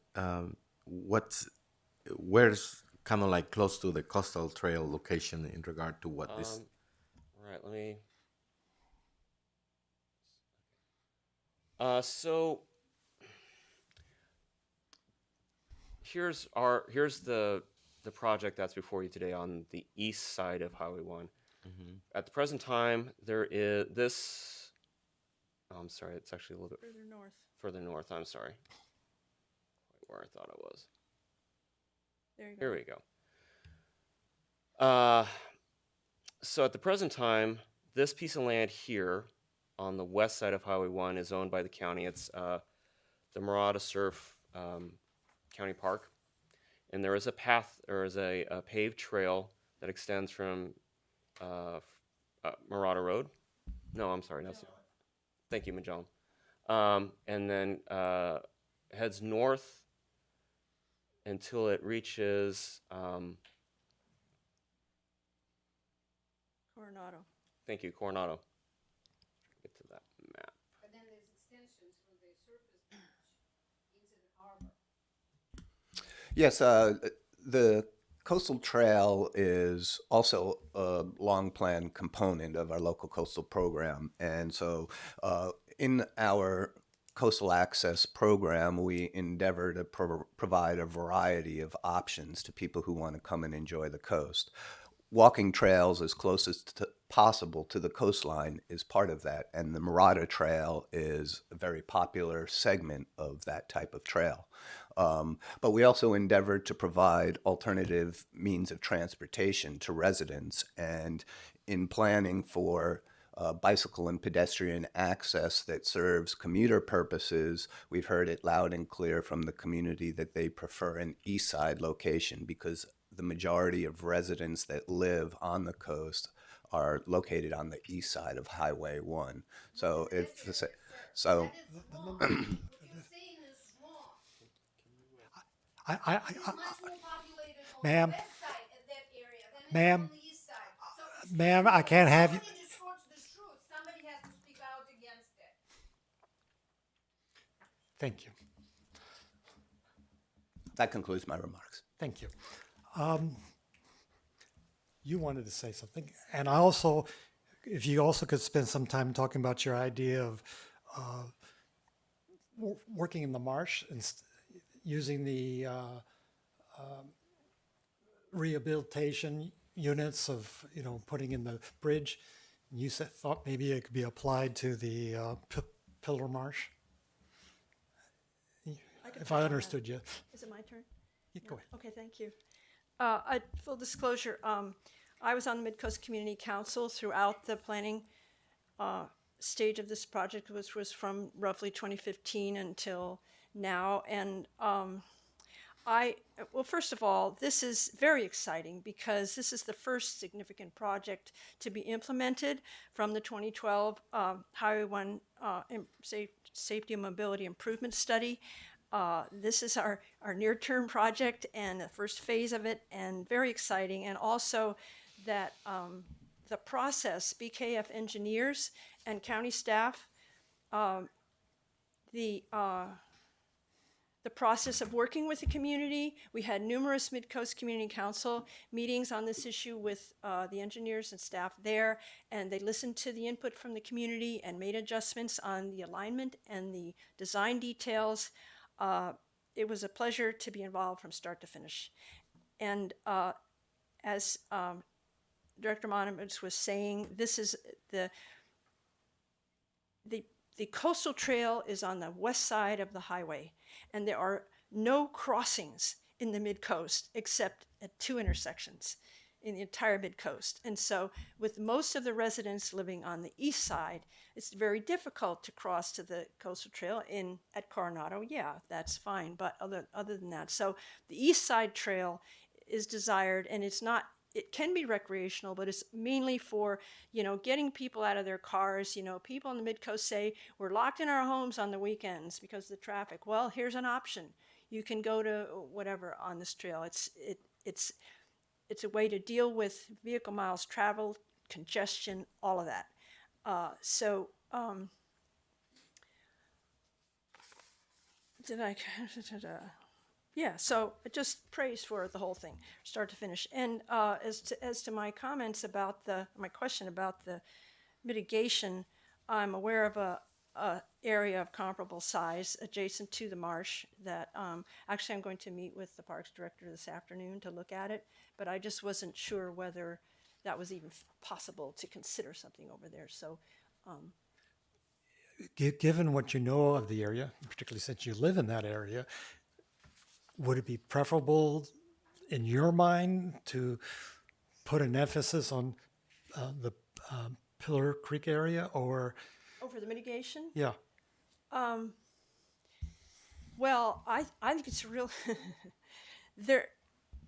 where's kind of like close to the coastal trail location in regard to what this? All right, let me. So here's the project that's before you today on the east side of Highway 1. Mhm. At the present time, there is this. Oh, I'm sorry, it's actually a little bit Further north. further north. I'm sorry, where I thought it was. There you go. Here we go. So at the present time, this piece of land here on the west side of Highway 1 is owned by the county. It's the Marauda Surf County Park. And there is a path, there is a paved trail that extends from Marauda Road. No, I'm sorry. Thank you, Magellan. And then heads north until it reaches, Coronado. thank you, Coronado. Get to that map. But then there's extensions from the surface beach into the harbor. Yes, the coastal trail is also a long plan component of our local coastal program. And so in our coastal access program, we endeavor to provide a variety of options to people who want to come and enjoy the coast. Walking trails as close as possible to the coastline is part of that, and the Marauda Trail is a very popular segment of that type of trail. But we also endeavor to provide alternative means of transportation to residents, and in planning for bicycle and pedestrian access that serves commuter purposes, we've heard it loud and clear from the community that they prefer an east side location because the majority of residents that live on the coast are located on the east side of Highway 1. So if so What you're saying is wrong. It's much more populated on Ma'am. the west side of that area than it is Ma'am. on the east side. So, Ma'am, I can't have you. somebody distorts the truth. Somebody has to speak out against it. Thank you. that concludes my remarks. Thank you. You wanted to say something, and I also, if you also could spend some time talking about your idea of working in the marsh and using the rehabilitation units of, putting in the bridge. You thought maybe it could be applied to the Pillar Marsh, if I understood you. Is it my turn? Go ahead. Okay, thank you. Full disclosure, I was on the Mid-Coast Community Council throughout the planning stage of this project, which was from roughly 2015 until now. And well, first of all, this is very exciting because this is the first significant project to be implemented from the 2012 Highway 1 Safety and Mobility Improvement Study. This is our near-term project and the first phase of it, and very exciting. And also that the process, BKF engineers and county staff, the process of working with the community. We had numerous Mid-Coast Community Council meetings on this issue with the engineers and staff there, and they listened to the input from the community and made adjustments on the alignment and the design details. It was a pleasure to be involved from start to finish. And as Director Monovitz was saying, this is the coastal trail is on the west side of the highway, and there are no crossings in the mid-coast except at 2 intersections in the entire mid-coast. And so with most of the residents living on the east side, it's very difficult to cross to the coastal trail at Coronado. Yeah, that's fine, but other than that. So the east side trail is desired, and it can be recreational, but it's mainly for, getting people out of their cars. People on the mid-coast say, we're locked in our homes on the weekends because of the traffic. Well, here's an option. You can go to whatever on this trail. It's a way to deal with vehicle miles traveled, congestion, all of that. Yeah, so just praise for the whole thing, start to finish. And as to my comments about my question about the mitigation, I'm aware of a area of comparable size adjacent to the marsh that actually I'm going to meet with the Parks Director this afternoon to look at it, but I just wasn't sure whether that was even possible to consider something over there. So Given what you know of the area, particularly since you live in that area, would it be preferable in your mind to put an emphasis on the Pillar Creek area, or, Over the mitigation? yeah, Well, I think it's real. There,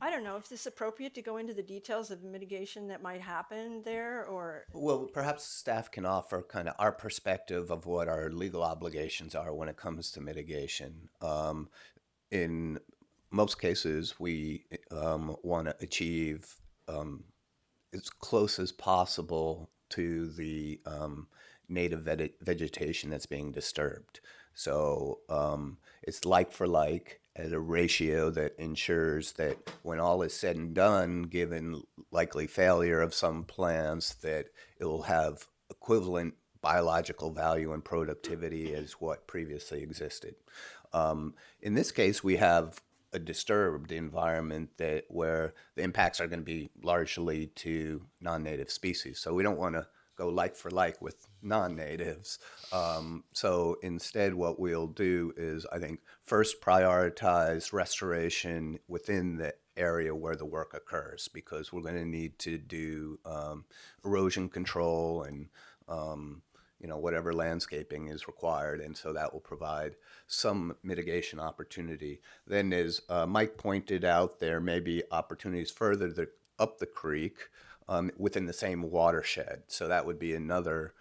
I don't know if this is appropriate to go into the details of mitigation that might happen there, or Well, perhaps staff can offer kind of our perspective of what our legal obligations are when it comes to mitigation. In most cases, we want to achieve as close as possible to the native vegetation that's being disturbed. So it's like for like at a ratio that ensures that when all is said and done, given likely failure of some plants, that it will have equivalent biological value and productivity as what previously existed. In this case, we have a disturbed environment that where the impacts are going to be largely to non-native species. So we don't want to go like for like with non-natives. So instead, what we'll do is, I think, first prioritize restoration within the area where the work occurs, because we're going to need to do erosion control and whatever landscaping is required, and so that will provide some mitigation opportunity. Then, as Mike pointed out, there may be opportunities further up the creek within the same watershed. So that would be another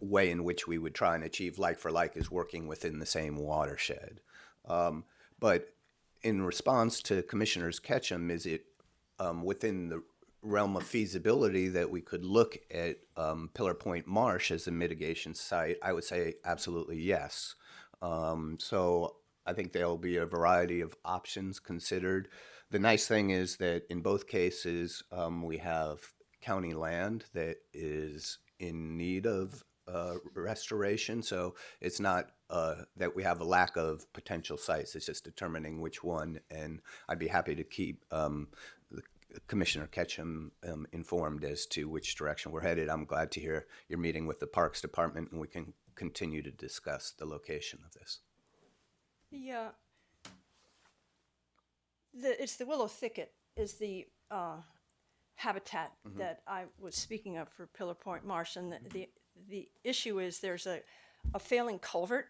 way in which we would try and achieve like for like, is working within the same watershed. But in response to Commissioner's Ketchum, is it within the realm of feasibility that we could look at Pillar Point Marsh as a mitigation site? I would say absolutely yes. So I think there'll be a variety of options considered. The nice thing is that in both cases, we have county land that is in need of restoration. So it's not that we have a lack of potential sites. It's just determining which one. And I'd be happy to keep Commissioner Ketchum informed as to which direction we're headed. I'm glad to hear you're meeting with the Parks Department, and we can continue to discuss the location of this. it's the willow thicket is the habitat that I was speaking of for Pillar Point Marsh, and the issue is there's a failing culvert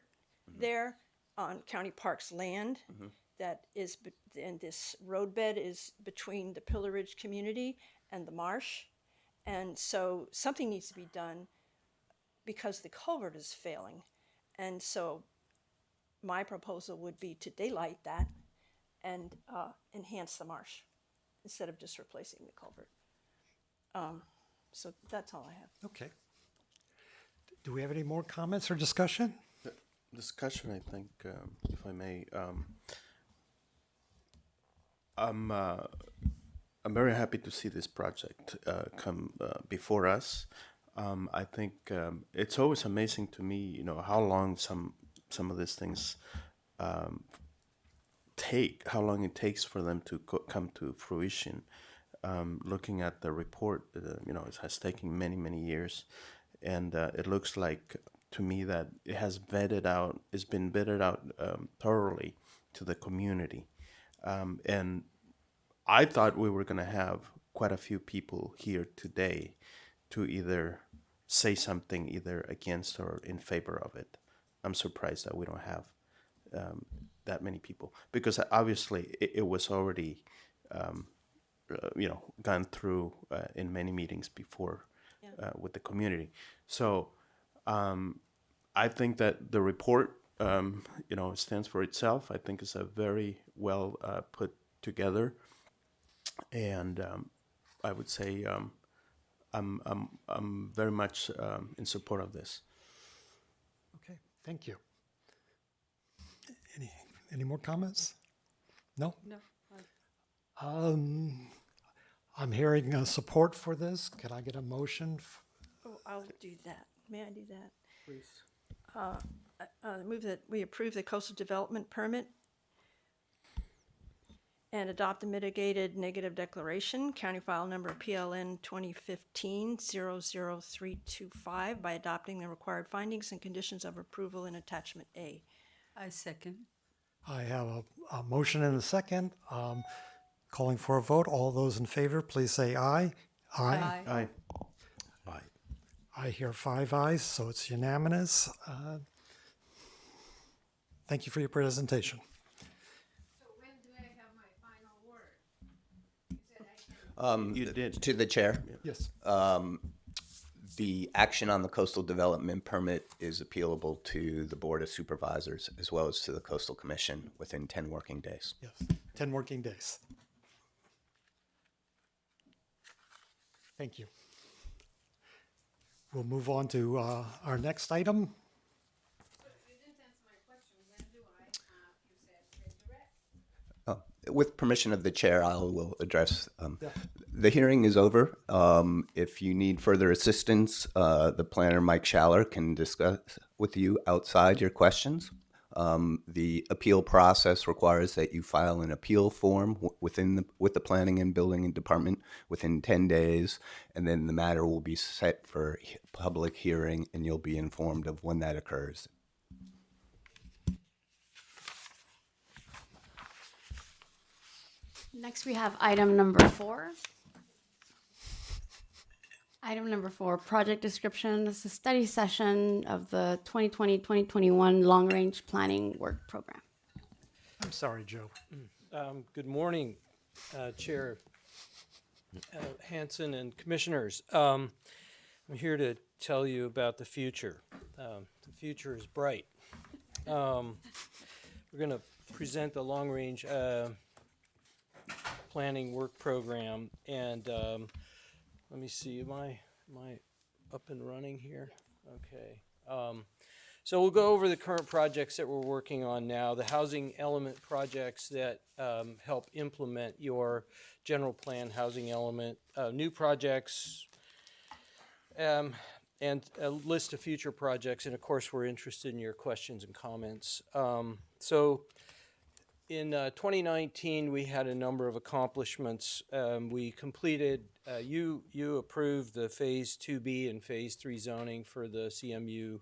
there on County Parks land that is, and this roadbed is between the Pillar Ridge community and the marsh, and so something needs to be done because the culvert is failing, and so my proposal would be to daylight that and enhance the marsh instead of just replacing the culvert. So that's all I have. okay. Do we have any more comments or discussion? Discussion, I think, if I may. I'm very happy to see this project come before us. I think it's always amazing to me, how long some of these things take, how long it takes for them to come to fruition. Looking at the report, it has taken many, many years, and it looks like to me that it has it's been vetted out thoroughly to the community. And I thought we were going to have quite a few people here today to either say something either against or in favor of it. I'm surprised that we don't have that many people, because obviously it was already, gone through in many meetings before with the community. So I think that the report, stands for itself. I think it's a very well put together, and I would say I'm very much in support of this. Okay, thank you. Any more comments? No? No. I'm hearing support for this. Can I get a motion? Oh, I'll do that. May I do that? Please. I move that we approve the coastal development permit and adopt the mitigated negative declaration, county file number PLN 2015-00325, by adopting the required findings and conditions of approval in attachment A. I second. I have a motion and a second. Calling for a vote. All those in favor, please say aye. Aye. Aye. I hear 5 ayes, so it's unanimous. Thank you for your presentation. So when do I have my final word? You said I can. You did. To the chair. Yes. The action on the coastal development permit is appealable to the Board of Supervisors as well as to the Coastal Commission within 10 working days. Yes. 10 working days. Thank you. We'll move on to our next item. But you didn't answer my question. When do I, you said redirect? With permission of the chair, I will address. Yeah. The hearing is over. If you need further assistance, the planner, Mike Schaller, can discuss with you outside your questions. The appeal process requires that you file an appeal form with the Planning and Building Department within 10 days, and then the matter will be set for public hearing, and you'll be informed of when that occurs. Next, we have item number 4. Item number 4, project description. This is a study session of the 2020-2021 long-range planning work program. I'm sorry, Joe. Good morning, Chair Hanson and Commissioners. I'm here to tell you about the future. The future is bright. We're going to present the long-range planning work program, and let me see, am I up and running here? Okay. So we'll go over the current projects that we're working on now, the housing element projects that help implement your general plan housing element, new projects, and a list of future projects. And of course, we're interested in your questions and comments. So in 2019, we had a number of accomplishments. We completed, you approved the Phase 2B and Phase 3 zoning for the CMU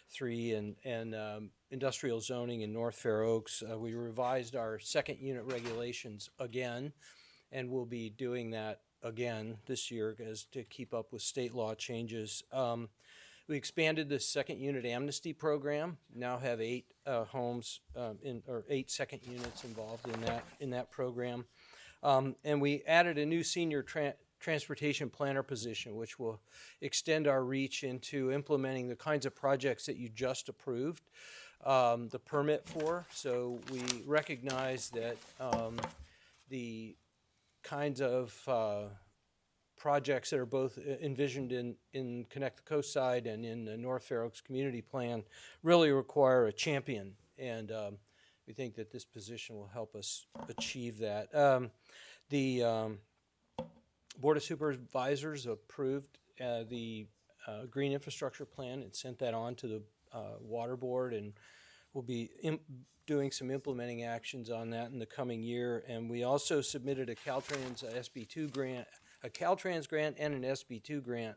3 and industrial zoning in North Fair Oaks. We revised our second unit regulations again, and we'll be doing that again this year to keep up with state law changes. We expanded the second unit amnesty program. Now have 8 homes or 8 second units involved in that program, and we added a new senior transportation planner position, which will extend our reach into implementing the kinds of projects that you just approved the permit for. So we recognize that the kinds of projects that are both envisioned in Connect the Coast Side and in the North Fair Oaks Community Plan really require a champion, and we think that this position will help us achieve that. The Board of Supervisors approved the Green Infrastructure Plan and sent that on to the Water Board, and we'll be doing some implementing actions on that in the coming year. And we also submitted a Caltrans SB2 grant, a Caltrans grant and an SB2 grant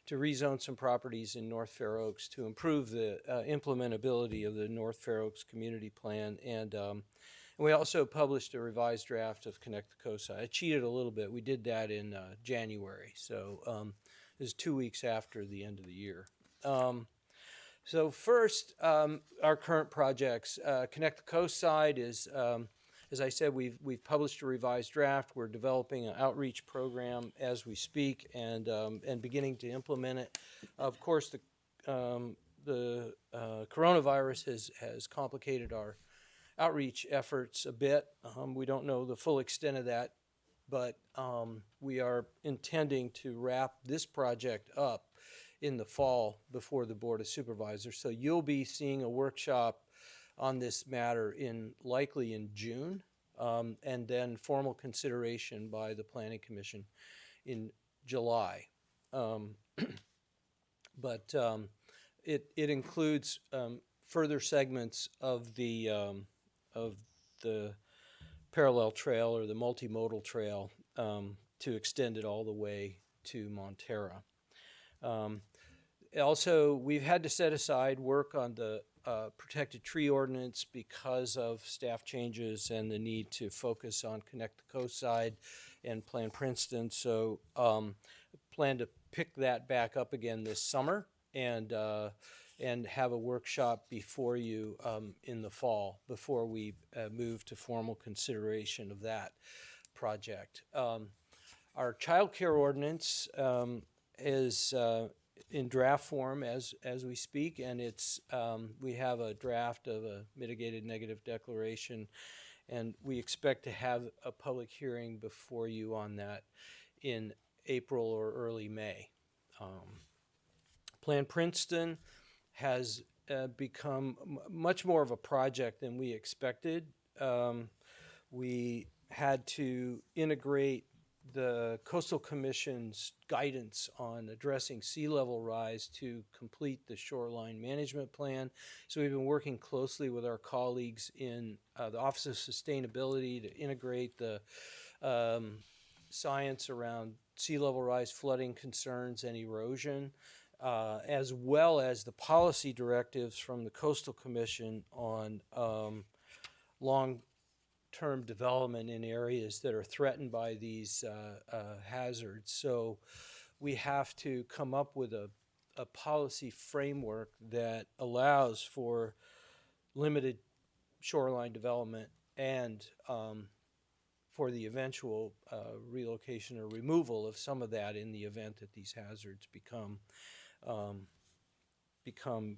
to rezone some properties in North Fair Oaks to improve the implementability of the North Fair Oaks Community Plan. And we also published a revised draft of Connect the Coast Side. I cheated a little bit. We did that in January, so it was 2 weeks after the end of the year. So first, our current projects. Connect the Coast Side is, as I said, we've published a revised draft. We're developing an outreach program as we speak and beginning to implement it. Of course, the coronavirus has complicated our outreach efforts a bit. We don't know the full extent of that, but we are intending to wrap this project up in the fall before the Board of Supervisors. So you'll be seeing a workshop on this matter likely in June, and then formal consideration by the Planning Commission in July. But it includes further segments of the parallel trail or the multimodal trail to extend it all the way to Montera. Also, we've had to set aside work on the protected tree ordinance because of staff changes and the need to focus on Connect the Coast Side and Plan Princeton. So plan to pick that back up again this summer and have a workshop before you in the fall before we move to formal consideration of that project. Our child care ordinance is in draft form as we speak, and it's we have a draft of a mitigated negative declaration, and we expect to have a public hearing before you on that in April or early May. Plan Princeton has become much more of a project than we expected. We had to integrate the Coastal Commission's guidance on addressing sea level rise to complete the shoreline management plan. So we've been working closely with our colleagues in the Office of Sustainability to integrate the science around sea level rise, flooding concerns, and erosion, as well as the policy directives from the Coastal Commission on long-term development in areas that are threatened by these hazards. So we have to come up with a policy framework that allows for limited shoreline development and for the eventual relocation or removal of some of that in the event that these hazards become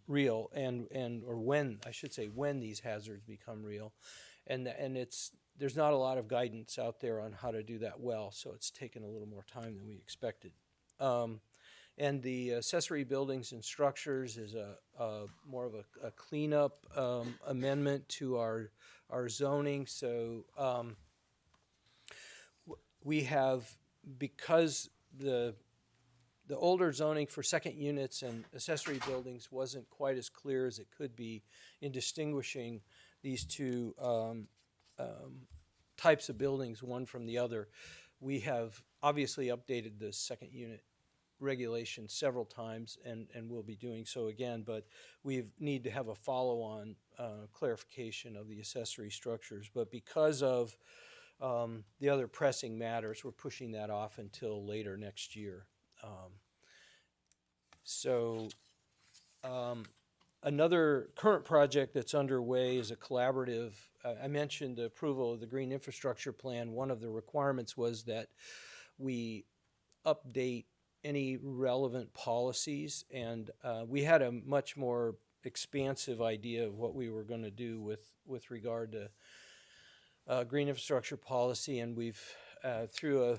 real, and or when, I should say, when these hazards become real, and there's not a lot of guidance out there on how to do that well, so it's taken a little more time than we expected. And the accessory buildings and structures is a more of a cleanup amendment to our zoning. So we have, because the older zoning for second units and accessory buildings wasn't quite as clear as it could be in distinguishing these two types of buildings, one from the other. We have obviously updated the second unit regulation several times and will be doing so again, but we need to have a follow-on clarification of the accessory structures. But because of the other pressing matters, we're pushing that off until later next year. Another current project that's underway is a collaborative. I mentioned the approval of the Green Infrastructure Plan. One of the requirements was that we update any relevant policies, and we had a much more expansive idea of what we were going to do with regard to green infrastructure policy, and we've through a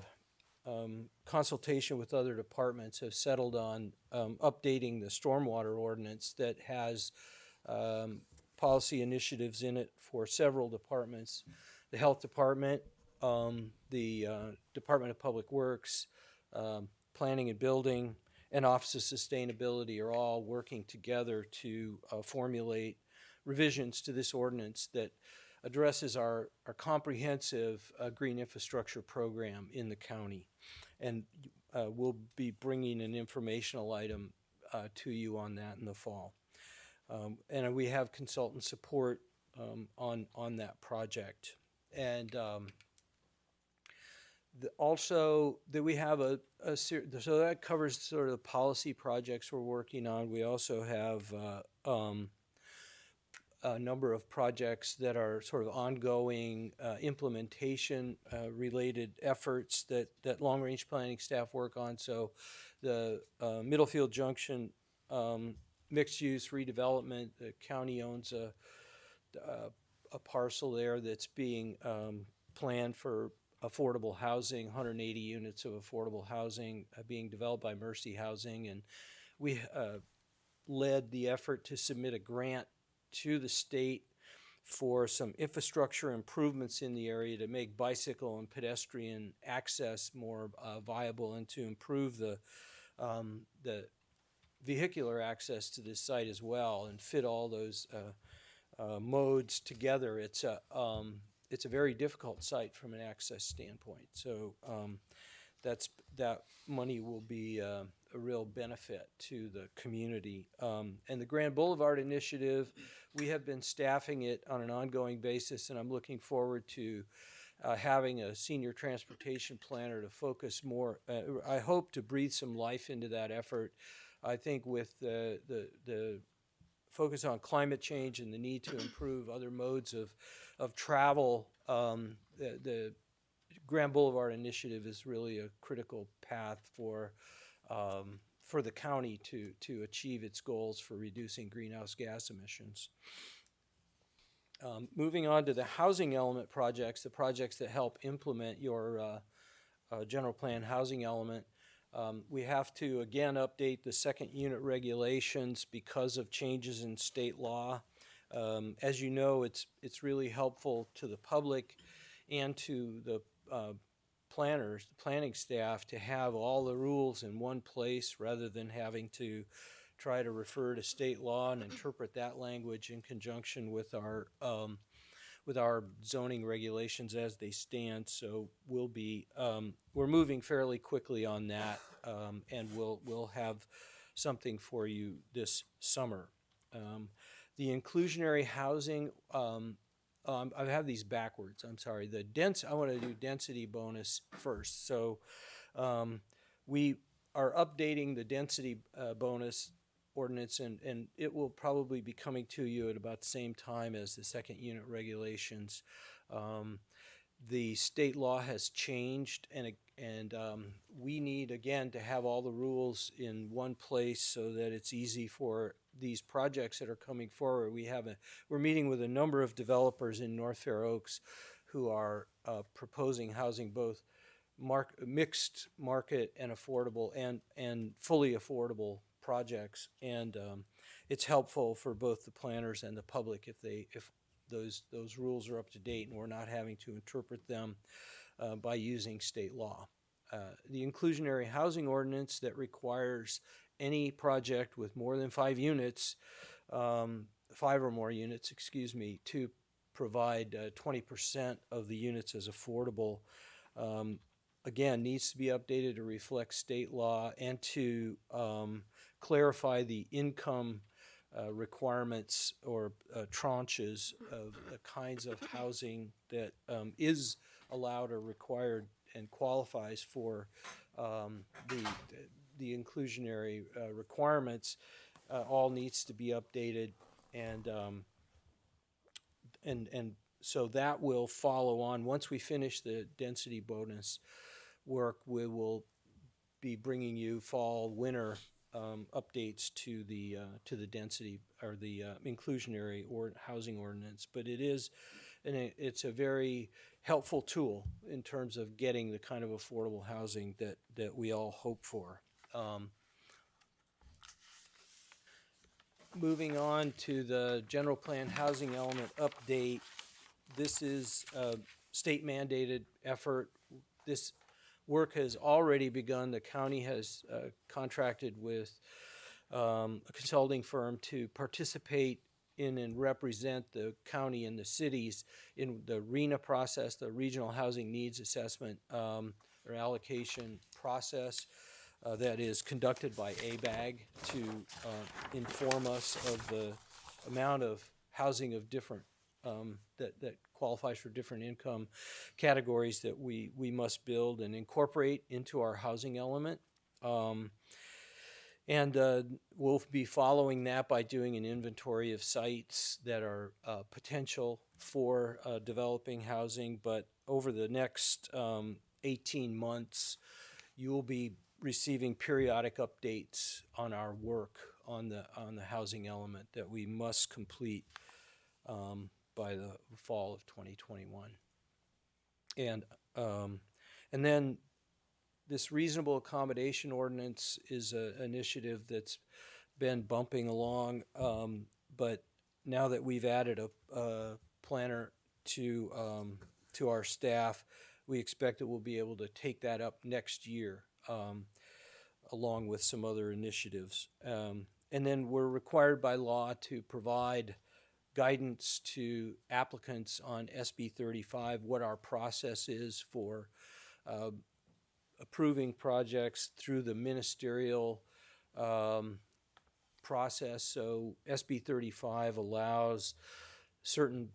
consultation with other departments have settled on updating the stormwater ordinance that has policy initiatives in it for several departments. The Health Department, the Department of Public Works, Planning and Building, and Office of Sustainability are all working together to formulate revisions to this ordinance that addresses our comprehensive green infrastructure program in the county. And we'll be bringing an informational item to you on that in the fall. And we have consultant support on that project. And also that we have so that covers sort of the policy projects we're working on. We also have a number of projects that are sort of ongoing implementation related efforts that long-range planning staff work on. So the Middlefield Junction mixed-use redevelopment, the county owns a parcel there that's being planned for affordable housing, 180 units of affordable housing being developed by Mercy Housing. And we led the effort to submit a grant to the state for some infrastructure improvements in the area to make bicycle and pedestrian access more viable and to improve the vehicular access to this site as well and fit all those modes together. It's a very difficult site from an access standpoint. So that money will be a real benefit to the community. And the Grand Boulevard Initiative, we have been staffing it on an ongoing basis, and I'm looking forward to having a senior transportation planner to focus more. I hope to breathe some life into that effort. I think with the focus on climate change and the need to improve other modes of travel, the Grand Boulevard Initiative is really a critical path for the county to achieve its goals for reducing greenhouse gas emissions. Moving on to the housing element projects, the projects that help implement your general plan housing element. We have to again update the second unit regulations because of changes in state law. As you know, it's really helpful to the public and to the planners, the planning staff, to have all the rules in one place rather than having to try to refer to state law and interpret that language in conjunction with our zoning regulations as they stand. So we're moving fairly quickly on that, and we'll have something for you this summer. The inclusionary housing, I have these backwards. I'm sorry. I want to do density bonus first. So we are updating the density bonus ordinance, and it will probably be coming to you at about the same time as the second unit regulations. The state law has changed, and we need again to have all the rules in one place so that it's easy for these projects that are coming forward. We're meeting with a number of developers in North Fair Oaks who are proposing housing both mixed market and affordable and fully affordable projects, and it's helpful for both the planners and the public if those rules are up to date and we're not having to interpret them by using state law. The inclusionary housing ordinance that requires any project with more than 5 units, 5 or more units, to provide 20% of the units as affordable, again, needs to be updated to reflect state law and to clarify the income requirements or tranches of the kinds of housing that is allowed or required and qualifies for the inclusionary requirements. All needs to be updated, and so that will follow on. Once we finish the density bonus work, we will be bringing you fall, winter updates to the density or the inclusionary or housing ordinance. But it's a very helpful tool in terms of getting the kind of affordable housing that we all hope for. Moving on to the general plan housing element update. This is a state mandated effort. This work has already begun. The county has contracted with a consulting firm to participate in and represent the county and the cities in the RHNA process, the Regional Housing Needs Assessment or allocation process that is conducted by ABAG to inform us of the amount of housing of different that qualifies for different income categories that we must build and incorporate into our housing element. And we'll be following that by doing an inventory of sites that are potential for developing housing. But over the next 18 months, you will be receiving periodic updates on our work on the housing element that we must complete by the fall of 2021. And then this reasonable accommodation ordinance is an initiative that's been bumping along, but now that we've added a planner to our staff, we expect that we'll be able to take that up next year, along with some other initiatives. And then we're required by law to provide guidance to applicants on SB 35, what our process is for approving projects through the ministerial process. So SB 35 allows certain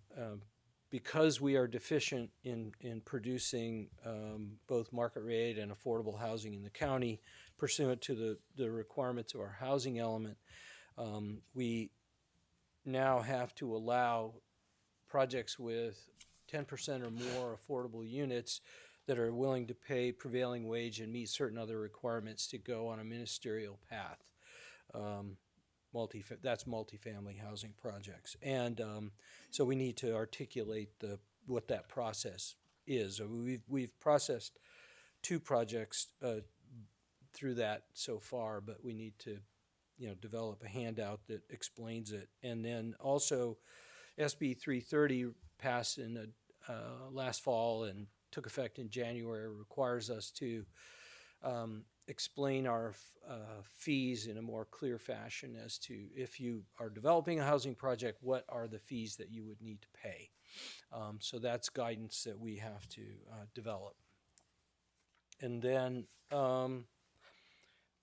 because we are deficient in producing both market rate and affordable housing in the county pursuant to the requirements of our housing element, we now have to allow projects with 10% or more affordable units that are willing to pay prevailing wage and meet certain other requirements to go on a ministerial path. That's multifamily housing projects. And so we need to articulate what that process is. We've processed 2 projects through that so far, but we need to develop a handout that explains it. And then also SB 330 passed in the last fall and took effect in January, requires us to explain our fees in a more clear fashion as to if you are developing a housing project, what are the fees that you would need to pay. So that's guidance that we have to develop. And then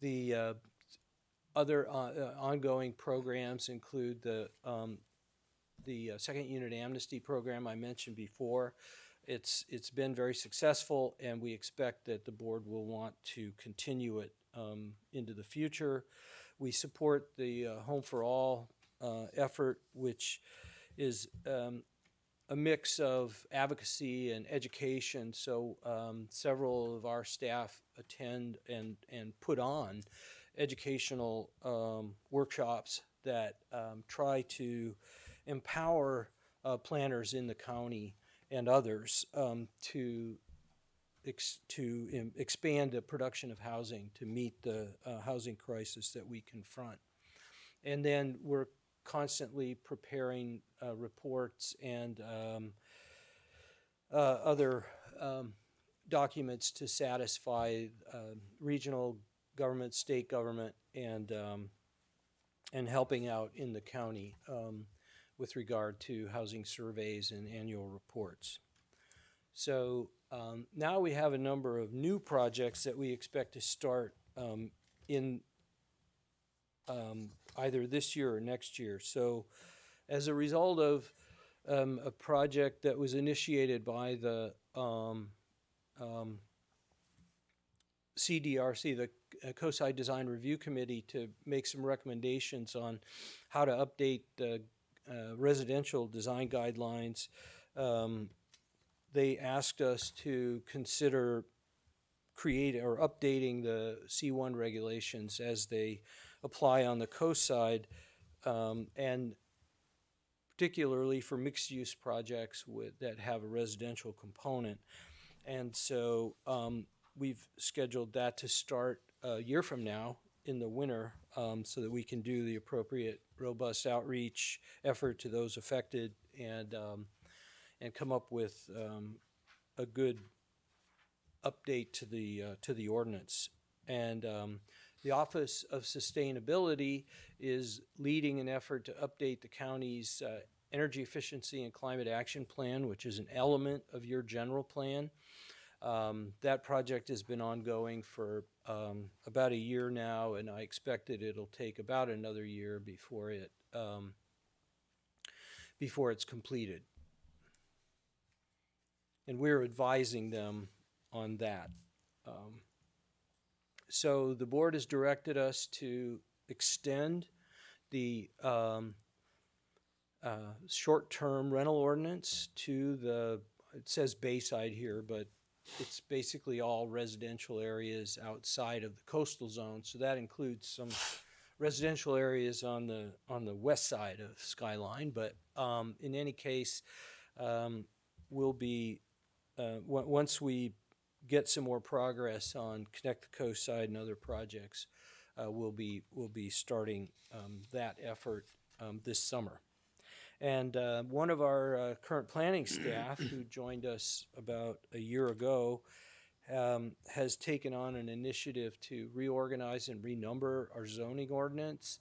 the other ongoing programs include the second unit amnesty program I mentioned before. It's been very successful, and we expect that the board will want to continue it into the future. We support the Home for All effort, which is a mix of advocacy and education. So several of our staff attend and put on educational workshops that try to empower planners in the county and others to expand the production of housing to meet the housing crisis that we confront. And then we're constantly preparing reports and other documents to satisfy regional government, state government, and helping out in the county with regard to housing surveys and annual reports. So now we have a number of new projects that we expect to start in either this year or next year. So as a result of a project that was initiated by the CDRC, the Coastside Design Review Committee, to make some recommendations on how to update the residential design guidelines, they asked us to consider creating or updating the C1 regulations as they apply on the coast side, and particularly for mixed-use projects that have a residential component. And so we've scheduled that to start a year from now in the winter, so that we can do the appropriate robust outreach effort to those affected and come up with a good update to the ordinance. And the Office of Sustainability is leading an effort to update the county's Energy Efficiency and Climate Action Plan, which is an element of your general plan. That project has been ongoing for about a year now, and I expect that it'll take about another year before it's completed. And we're advising them on that. So the board has directed us to extend the short-term rental ordinance to it says Bayside here, but it's basically all residential areas outside of the coastal zone. So that includes some residential areas on the west side of Skyline. But in any case, we'll be once we get some more progress on Connect the Coast Side and other projects, we'll be starting that effort this summer. And one of our current planning staff, who joined us about a year ago, has taken on an initiative to reorganize and renumber our zoning ordinance.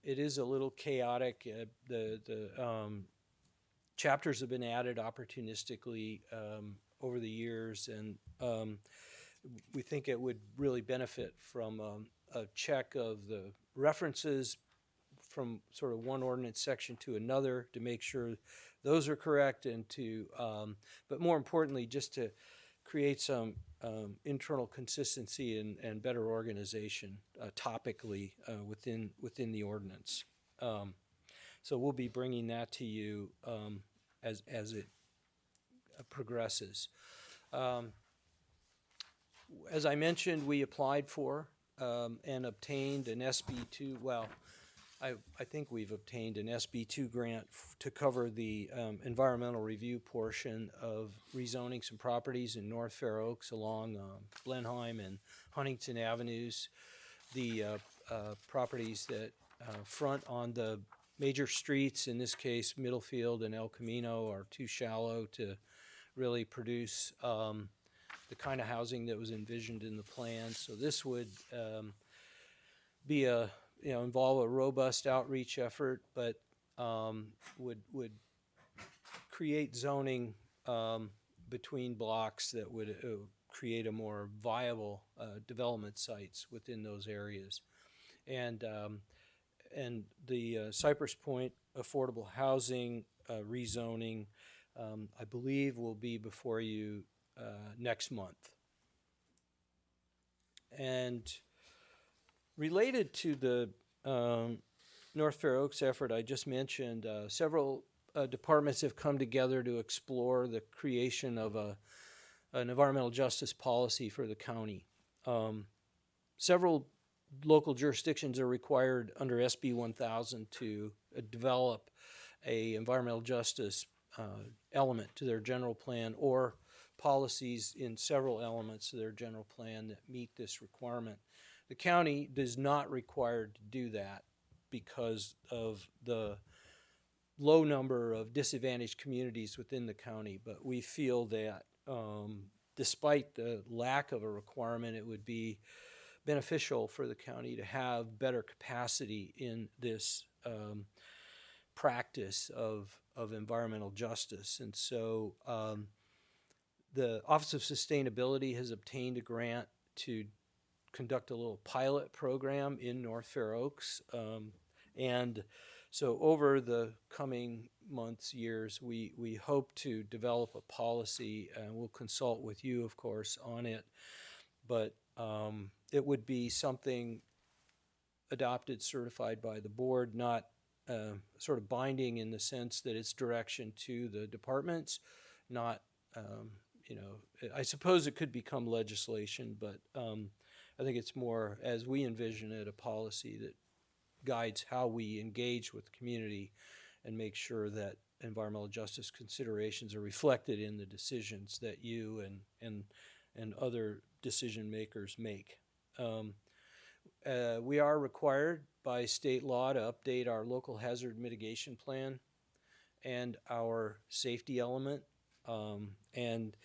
It is a little chaotic. The chapters have been added opportunistically over the years, and we think it would really benefit from a check of the references from sort of one ordinance section to another to make sure those are correct, and to, but more importantly, just to create some internal consistency and better organization topically within the ordinance. So we'll be bringing that to you as it progresses. As I mentioned, we applied for and obtained an SB2. Well, I think we've obtained an SB2 grant to cover the environmental review portion of rezoning some properties in North Fair Oaks along Blenheim and Huntington Avenues. The properties that front on the major streets, in this case Middlefield and El Camino, are too shallow to really produce the kind of housing that was envisioned in the plan. So this would be involve a robust outreach effort, but would create zoning between blocks that would create a more viable development sites within those areas. And the Cypress Point affordable housing rezoning, I believe, will be before you next month. And related to the North Fair Oaks effort I just mentioned, several departments have come together to explore the creation of an environmental justice policy for the county. Several local jurisdictions are required under SB 1000 to develop a environmental justice element to their general plan, or policies in several elements of their general plan that meet this requirement. The county is not required to do that because of the low number of disadvantaged communities within the county, but we feel that despite the lack of a requirement, it would be beneficial for the county to have better capacity in this practice of environmental justice. And so the Office of Sustainability has obtained a grant to conduct a little pilot program in North Fair Oaks. And so over the coming months, years, we hope to develop a policy, and we'll consult with you, of course, on it. But it would be something adopted, certified by the board, not sort of binding in the sense that it's direction to the departments, not, I suppose it could become legislation, but I think it's more, as we envision it, a policy that guides how we engage with the community and make sure that environmental justice considerations are reflected in the decisions that you and other decision makers make. We are required by state law to update our local hazard mitigation plan and our safety element. And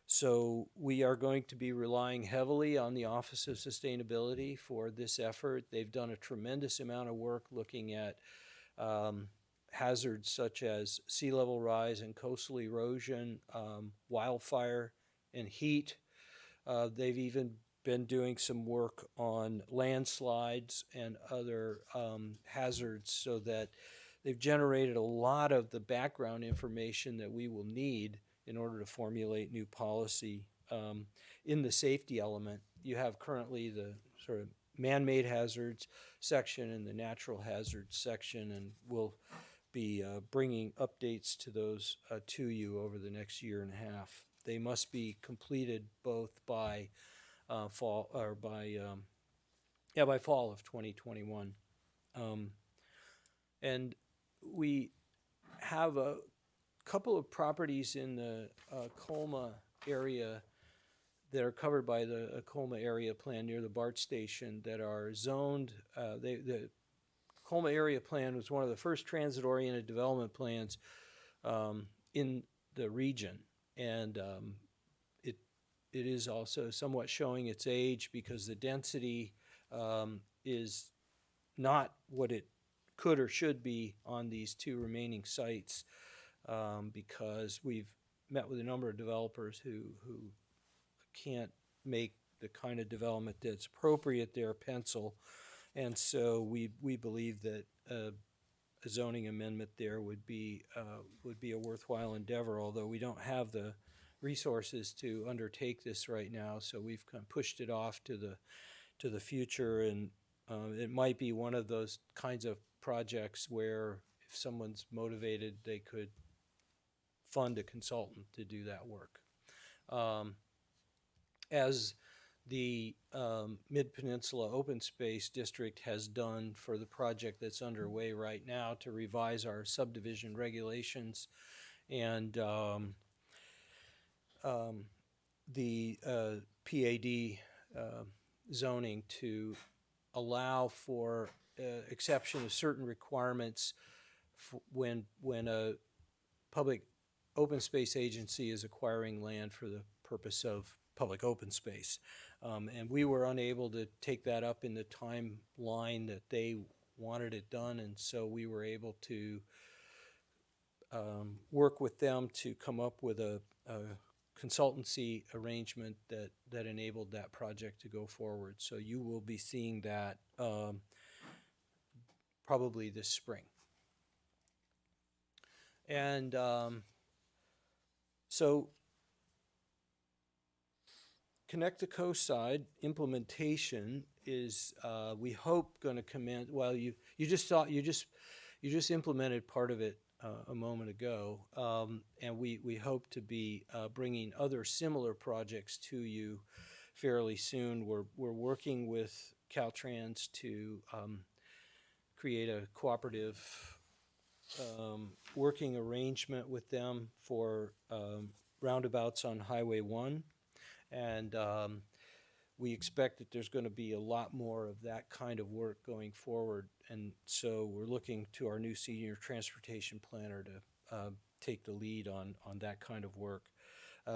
so we are going to be relying heavily on the Office of Sustainability for this effort. They've done a tremendous amount of work looking at hazards such as sea level rise and coastal erosion, wildfire, and heat. They've even been doing some work on landslides and other hazards, so that they've generated a lot of the background information that we will need in order to formulate new policy. In the safety element, you have currently the sort of man-made hazards section and the natural hazards section, and we'll be bringing updates to those to you over the next year and a half. They must be completed both by fall of 2021. And we have a couple of properties in the Colma area that are covered by the Colma area plan near the BART station that are zoned. The Colma area plan was one of the first transit-oriented development plans in the region, and it is also somewhat showing its age because the density is not what it could or should be on these two remaining sites, because we've met with a number of developers who can't make the kind of development that's appropriate there pencil. And so we believe that a zoning amendment there would be a worthwhile endeavor, although we don't have the resources to undertake this right now, so we've kind of pushed it off to the future, and it might be one of those kinds of projects where if someone's motivated, they could fund a consultant to do that work. As the Mid-Peninsula Open Space District has done for the project that's underway right now to revise our subdivision regulations and the PAD zoning to allow for exception of certain requirements when a public open space agency is acquiring land for the purpose of public open space. And we were unable to take that up in the timeline that they wanted it done, and so we were able to work with them to come up with a consultancy arrangement that enabled that project to go forward. So you will be seeing that probably this spring. And so Connect the Coast side implementation is we hope going to commence. Well, you just implemented part of it a moment ago, and we hope to be bringing other similar projects to you fairly soon. We're working with Caltrans to create a cooperative working arrangement with them for roundabouts on Highway 1. And we expect that there's going to be a lot more of that kind of work going forward. And so we're looking to our new senior transportation planner to take the lead on that kind of work.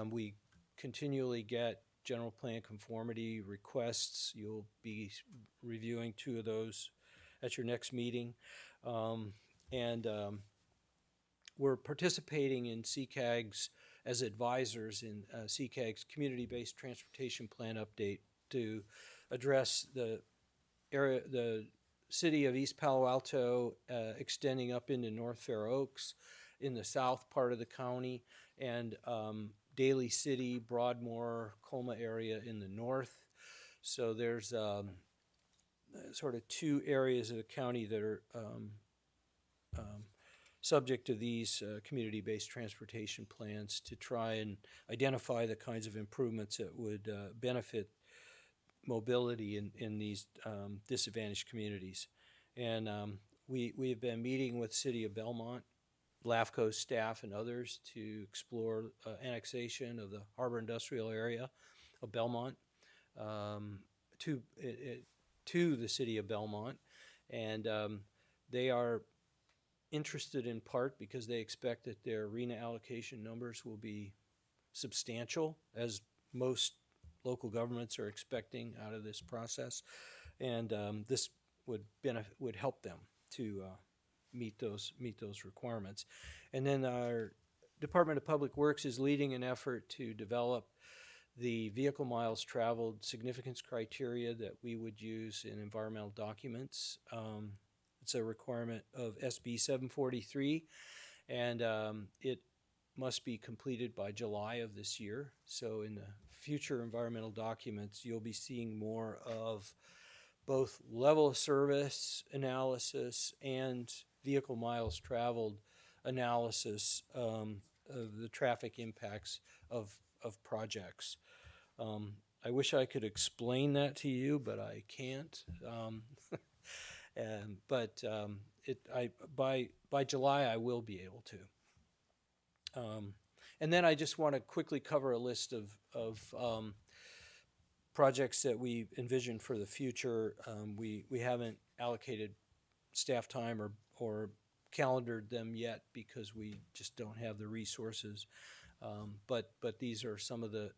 We continually get general plan conformity requests. You'll be reviewing 2 of those at your next meeting. We're participating in CCAG's as advisors in CCAG's community-based transportation plan update to address the area, the city of East Palo Alto extending up into North Fair Oaks in the south part of the county, and Daly City, Broadmoor, Colma area in the north. So there's sort of 2 areas of the county that are subject to these community-based transportation plans to try and identify the kinds of improvements that would benefit mobility in these disadvantaged communities. And we've been meeting with City of Belmont, LAFCO staff, and others to explore annexation of the harbor industrial area of Belmont to the City of Belmont. And they are interested in part because they expect that their RENA allocation numbers will be substantial, as most local governments are expecting out of this process, and this would help them to meet those requirements. And then our Department of Public Works is leading an effort to develop the vehicle miles traveled significance criteria that we would use in environmental documents. It's a requirement of SB 743, and it must be completed by July of this year. So in the future environmental documents, you'll be seeing more of both level of service analysis and vehicle miles traveled analysis of the traffic impacts of projects. I wish I could explain that to you, but I can't. By July, I will be able to. And then I just want to quickly cover a list of projects that we envision for the future. We haven't allocated staff time or calendared them yet because we just don't have the resources. But these are some of the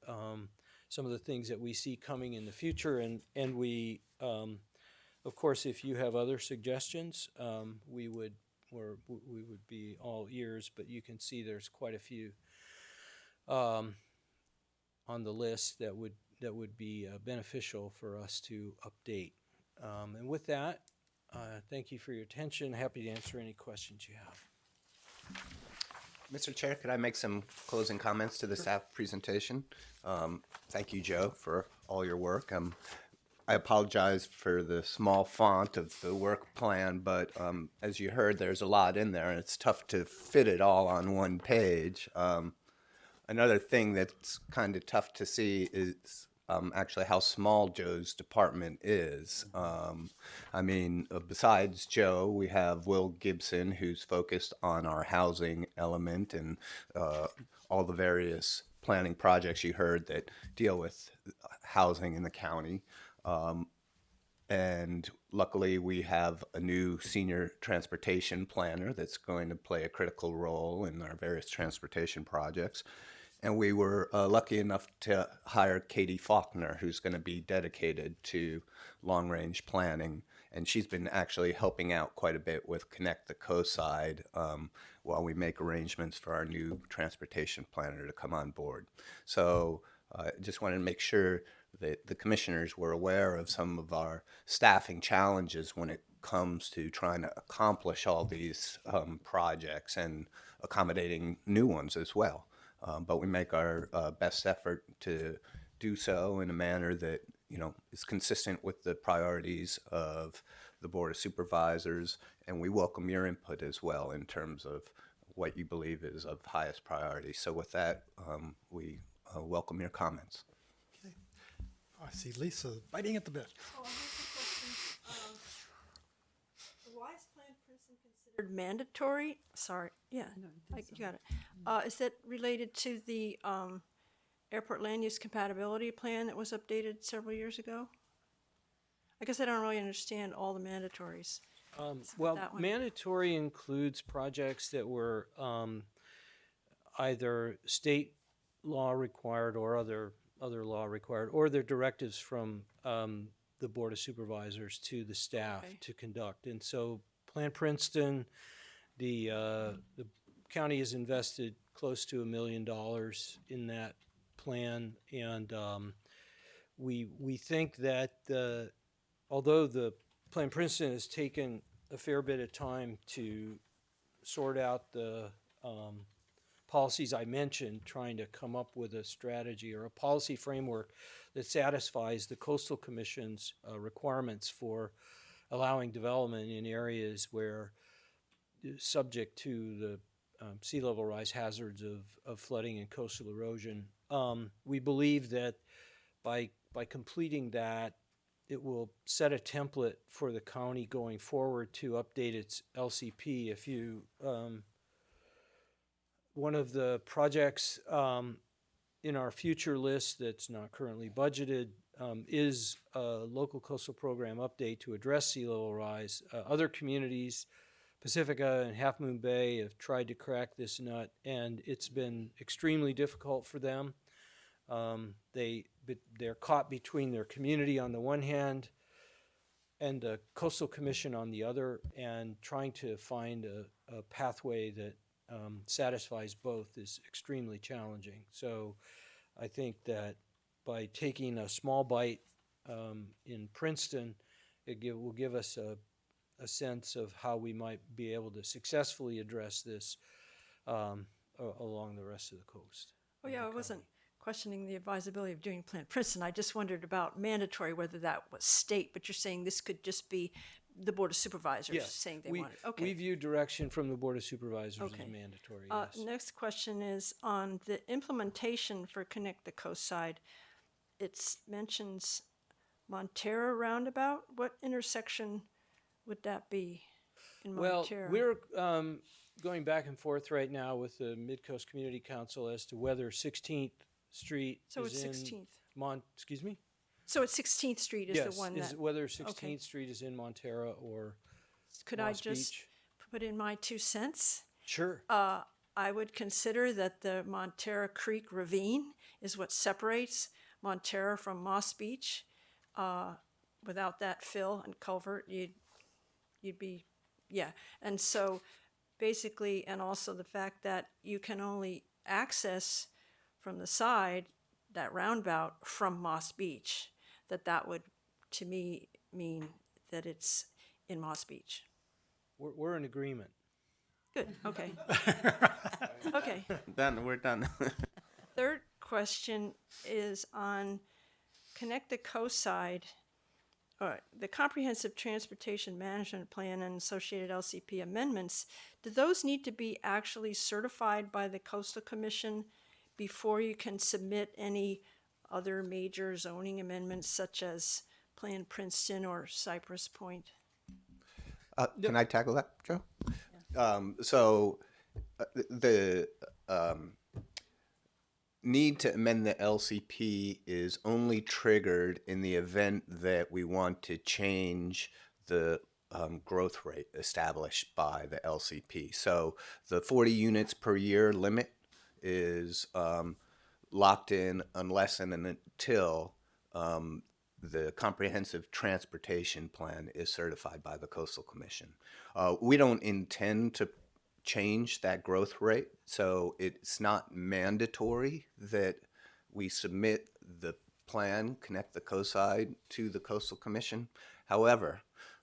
things that we see coming in the future, and we. Of course, if you have other suggestions, we would be all ears. But you can see there's quite a few on the list that would be beneficial for us to update. And with that, Thank you for your attention. Happy to answer any questions you have. Mr. Chair, could I make some closing comments to the staff presentation? Thank you, Joe, for all your work. I apologize for the small font of the work plan, but as you heard, there's a lot in there, and it's tough to fit it all on one page. Another thing that's kind of tough to see is actually how small Joe's department is. Besides Joe, we have Will Gibson, who's focused on our housing element and all the various planning projects you heard that deal with housing in the county. And luckily, we have a new senior transportation planner that's going to play a critical role in our various transportation projects. And we were lucky enough to hire Katie Faulkner, who's going to be dedicated to long-range planning. And she's been actually helping out quite a bit with Connect the Coast side while we make arrangements for our new transportation planner to come on board. So I just wanted to make sure that the commissioners were aware of some of our staffing challenges when it comes to trying to accomplish all these projects and accommodating new ones as well. But we make our best effort to do so in a manner that is consistent with the priorities of the Board of Supervisors, and we welcome your input as well in terms of what you believe is of highest priority. So with that, we welcome your comments. Okay. I see Lisa biting at the bit. Oh, I have a question. Why is Planned Princeton considered mandatory? Sorry, yeah, you got it. Is that related to the airport land use compatibility plan that was updated several years ago? I guess I don't really understand all the mandatories. Well, that one. mandatory includes projects that were either state law required or other law required, or they're directives from the Board of Supervisors to the staff to conduct. And so Plan Princeton, the county has invested close to $1 million in that plan, and we think that although the Plan Princeton has taken a fair bit of time to sort out the policies I mentioned, trying to come up with a strategy or a policy framework that satisfies the Coastal Commission's requirements for allowing development in areas where subject to the sea level rise hazards of flooding and coastal erosion. We believe that by completing that, it will set a template for the county going forward to update its LCP. If you one of the projects in our future list that's not currently budgeted is a local coastal program update to address sea level rise. Other communities, Pacifica and Half Moon Bay, have tried to crack this nut, and it's been extremely difficult for them. They're caught between their community on the one hand and the Coastal Commission on the other, and trying to find a pathway that satisfies both is extremely challenging. So I think that by taking a small bite in Princeton, will give us a sense of how we might be able to successfully address this along the rest of the coast. Oh yeah, I wasn't questioning the advisability of doing Planned Princeton. I just wondered about mandatory, whether that was state, but you're saying this could just be the Board of Supervisors saying they want it. Okay. We view direction from the Board of Supervisors Okay. as mandatory, yes. Next question is on the implementation for Connect the Coast side. It mentions Montera Roundabout. What intersection would that be in Montera? Well, we're going back and forth right now with the Mid-Coast Community Council as to whether 16th Street So is it's in 16th. Excuse me? So it's 16th Street is the one that. Whether 16th Street is in Montera or Could Moss I just Beach. put in my 2 cents? Sure. I would consider that the Montera Creek Ravine is what separates Montera from Moss Beach. Without that fill and culvert, you'd be, yeah. And so basically, and also the fact that you can only access from the side that roundabout from Moss Beach, that would, to me, mean that it's in Moss Beach. We're in agreement. Good, okay. Okay. Done. We're done. Third question is on Connect the Coast side. The Comprehensive Transportation Management Plan and associated LCP amendments, do those need to be actually certified by the Coastal Commission before you can submit any other major zoning amendments such as Plan Princeton or Cypress Point? Can I tackle that, Joe? So the need to amend the LCP is only triggered in the event that we want to change the growth rate established by the LCP. So the 40 units per year limit is locked in unless and until the Comprehensive Transportation Plan is certified by the Coastal Commission. We don't intend to change that growth rate, so it's not mandatory that we submit the plan, Connect the Coast side, to the Coastal Commission. However,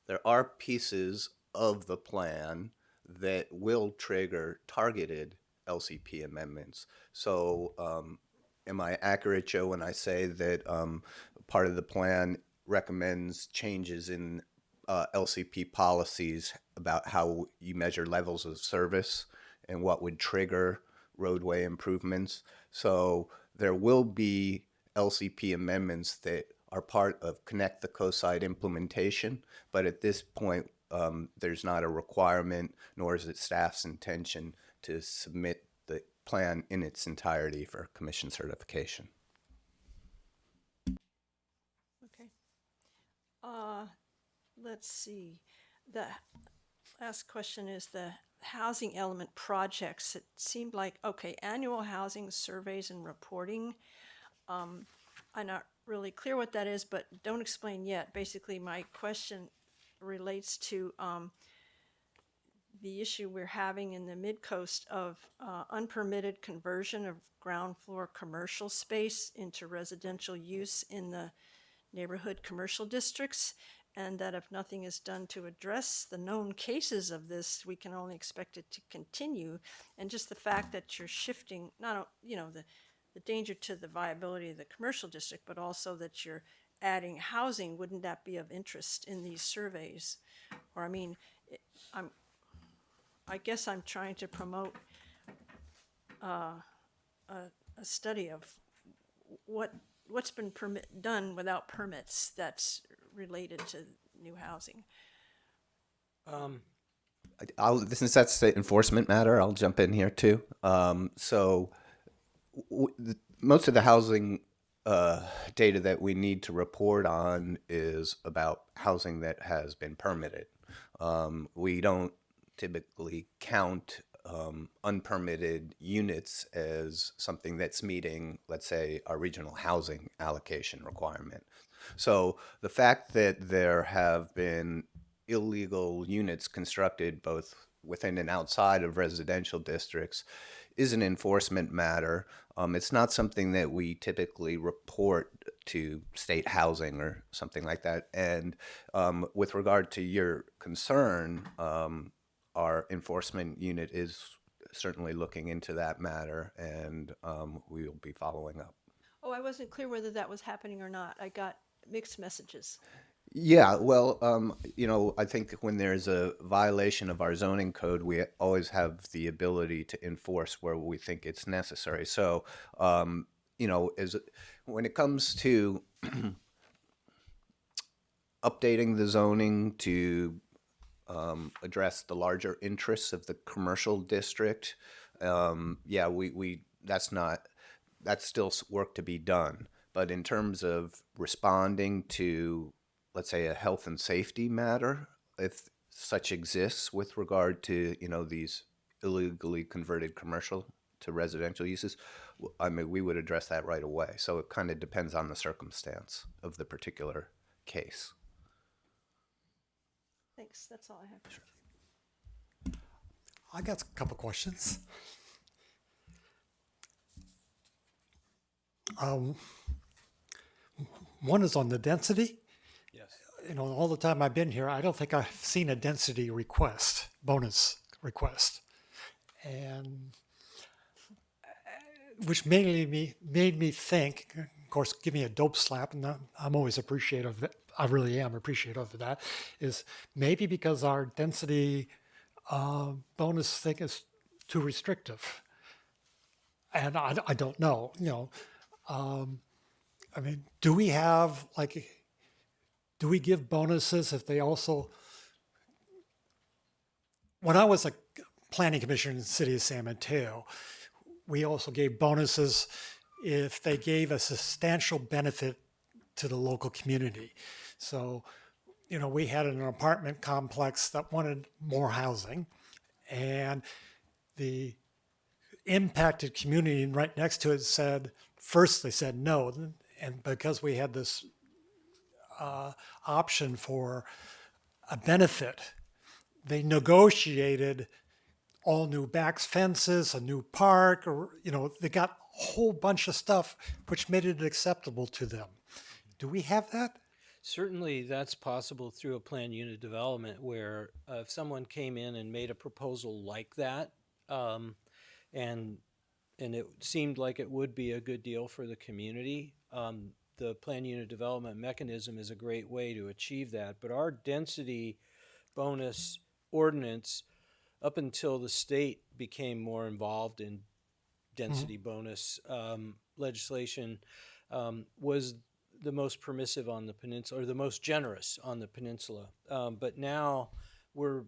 there are pieces of the plan that will trigger targeted LCP amendments. So am I accurate, Joe, when I say that part of the plan recommends changes in LCP policies about how you measure levels of service and what would trigger roadway improvements? So there will be LCP amendments that are part of Connect the Coast side implementation, but at this point, there's not a requirement, nor is it staff's intention to submit the plan in its entirety for commission certification. Okay. Let's see. The last question is the housing element projects. It seemed like, okay, annual housing surveys and reporting. I'm not really clear what that is, but don't explain yet. Basically, my question relates to the issue we're having in the mid-coast of unpermitted conversion of ground floor commercial space into residential use in the neighborhood commercial districts, and that if nothing is done to address the known cases of this, we can only expect it to continue. And just the fact that you're shifting, not, the danger to the viability of the commercial district, but also that you're adding housing, wouldn't that be of interest in these surveys? Or, I mean, I guess I'm trying to promote a study of what's been done without permits that's related to new housing. Since that's the enforcement matter, I'll jump in here too. Most of the housing data that we need to report on is about housing that has been permitted. We don't typically count unpermitted units as something that's meeting, let's say, our regional housing allocation requirement. So the fact that there have been illegal units constructed both within and outside of residential districts is an enforcement matter. It's not something that we typically report to state housing or something like that. And with regard to your concern, our enforcement unit is certainly looking into that matter, and we will be following up. Oh, I wasn't clear whether that was happening or not. I got mixed messages. Yeah, well, I think when there's a violation of our zoning code, we always have the ability to enforce where we think it's necessary. So, when it comes to updating the zoning to address the larger interests of the commercial district, that's still work to be done. But in terms of responding to, let's say, a health and safety matter, if such exists with regard to, these illegally converted commercial to residential uses, I mean, we would address that right away. So it kind of depends on the circumstance of the particular case. Thanks, that's all I have. Sure. I got a couple questions. One is on the density. Yes. all the time I've been here, I don't think I've seen a density request, bonus request. And which made me think, of course, give me a dope slap, and I'm always appreciative of it. I really am appreciative of that, is maybe because our density bonus thing is too restrictive. And I don't know, I mean, do we give bonuses if they also, when I was a planning commissioner in the city of San Mateo, we also gave bonuses if they gave a substantial benefit to the local community. So, we had an apartment complex that wanted more housing, and the impacted community right next to it said, first they said no, and because we had this option for a benefit, they negotiated all new back fences, a new park, or, they got a whole bunch of stuff which made it acceptable to them. Do we have that? Certainly, that's possible through a planned unit development where if someone came in and made a proposal like that, and it seemed like it would be a good deal for the community, the planned unit development mechanism is a great way to achieve that. But our density bonus ordinance, up until the state became more involved in density bonus legislation, was the most permissive on the peninsula, or the most generous on the peninsula. But now we're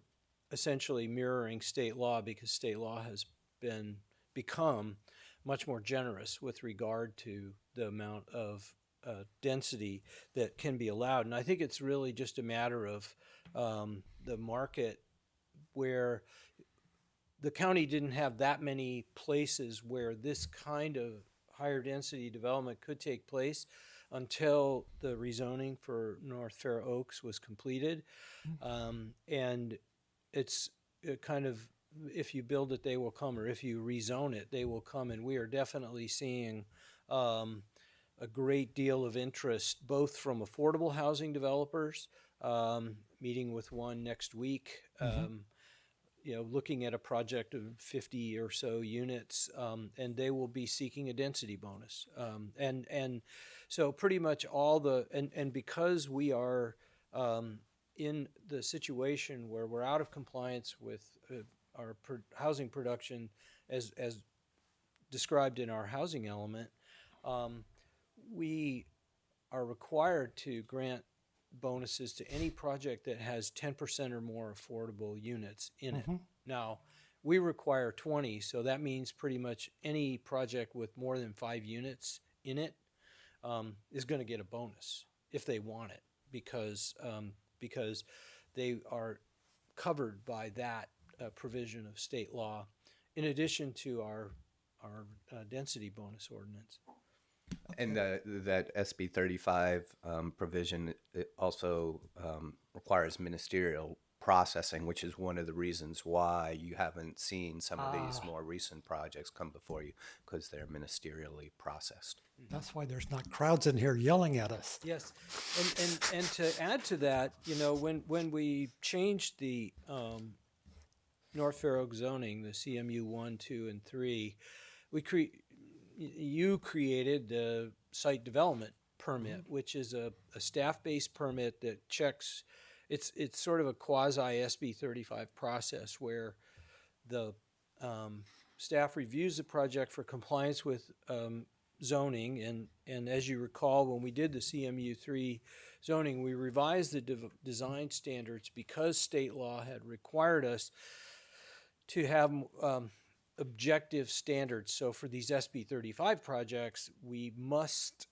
essentially mirroring state law, because state law has become much more generous with regard to the amount of density that can be allowed. And I think it's really just a matter of the market, where the county didn't have that many places where this kind of higher density development could take place until the rezoning for North Fair Oaks was completed. And it's kind of, if you build it, they will come, or if you rezone it, they will come. And we are definitely seeing a great deal of interest, both from affordable housing developers, meeting with one next week, looking at a project of 50 or so units, and they will be seeking a density bonus. And so pretty much and because we are in the situation where we're out of compliance with our housing production as described in our housing element, we are required to grant bonuses to any project that has 10% or more affordable units in it. Now, we require 20, so that means pretty much any project with more than 5 units in it is going to get a bonus if they want it, because they are covered by that provision of state law, in addition to our density bonus ordinance. And that SB 35 provision, it also requires ministerial processing, which is one of the reasons why you haven't seen some of these more recent projects come before you, because they're ministerially processed. That's why there's not crowds in here yelling at us. Yes, and to add to that, when we changed the North Fair Oak zoning, the CMU 1, 2, and 3, you created the site development permit, which is a staff-based permit that checks. It's sort of a quasi SB 35 process where the staff reviews the project for compliance with zoning, and as you recall, when we did the CMU 3 zoning, we revised the design standards because state law had required us to have objective standards. So for these SB 35 projects, we must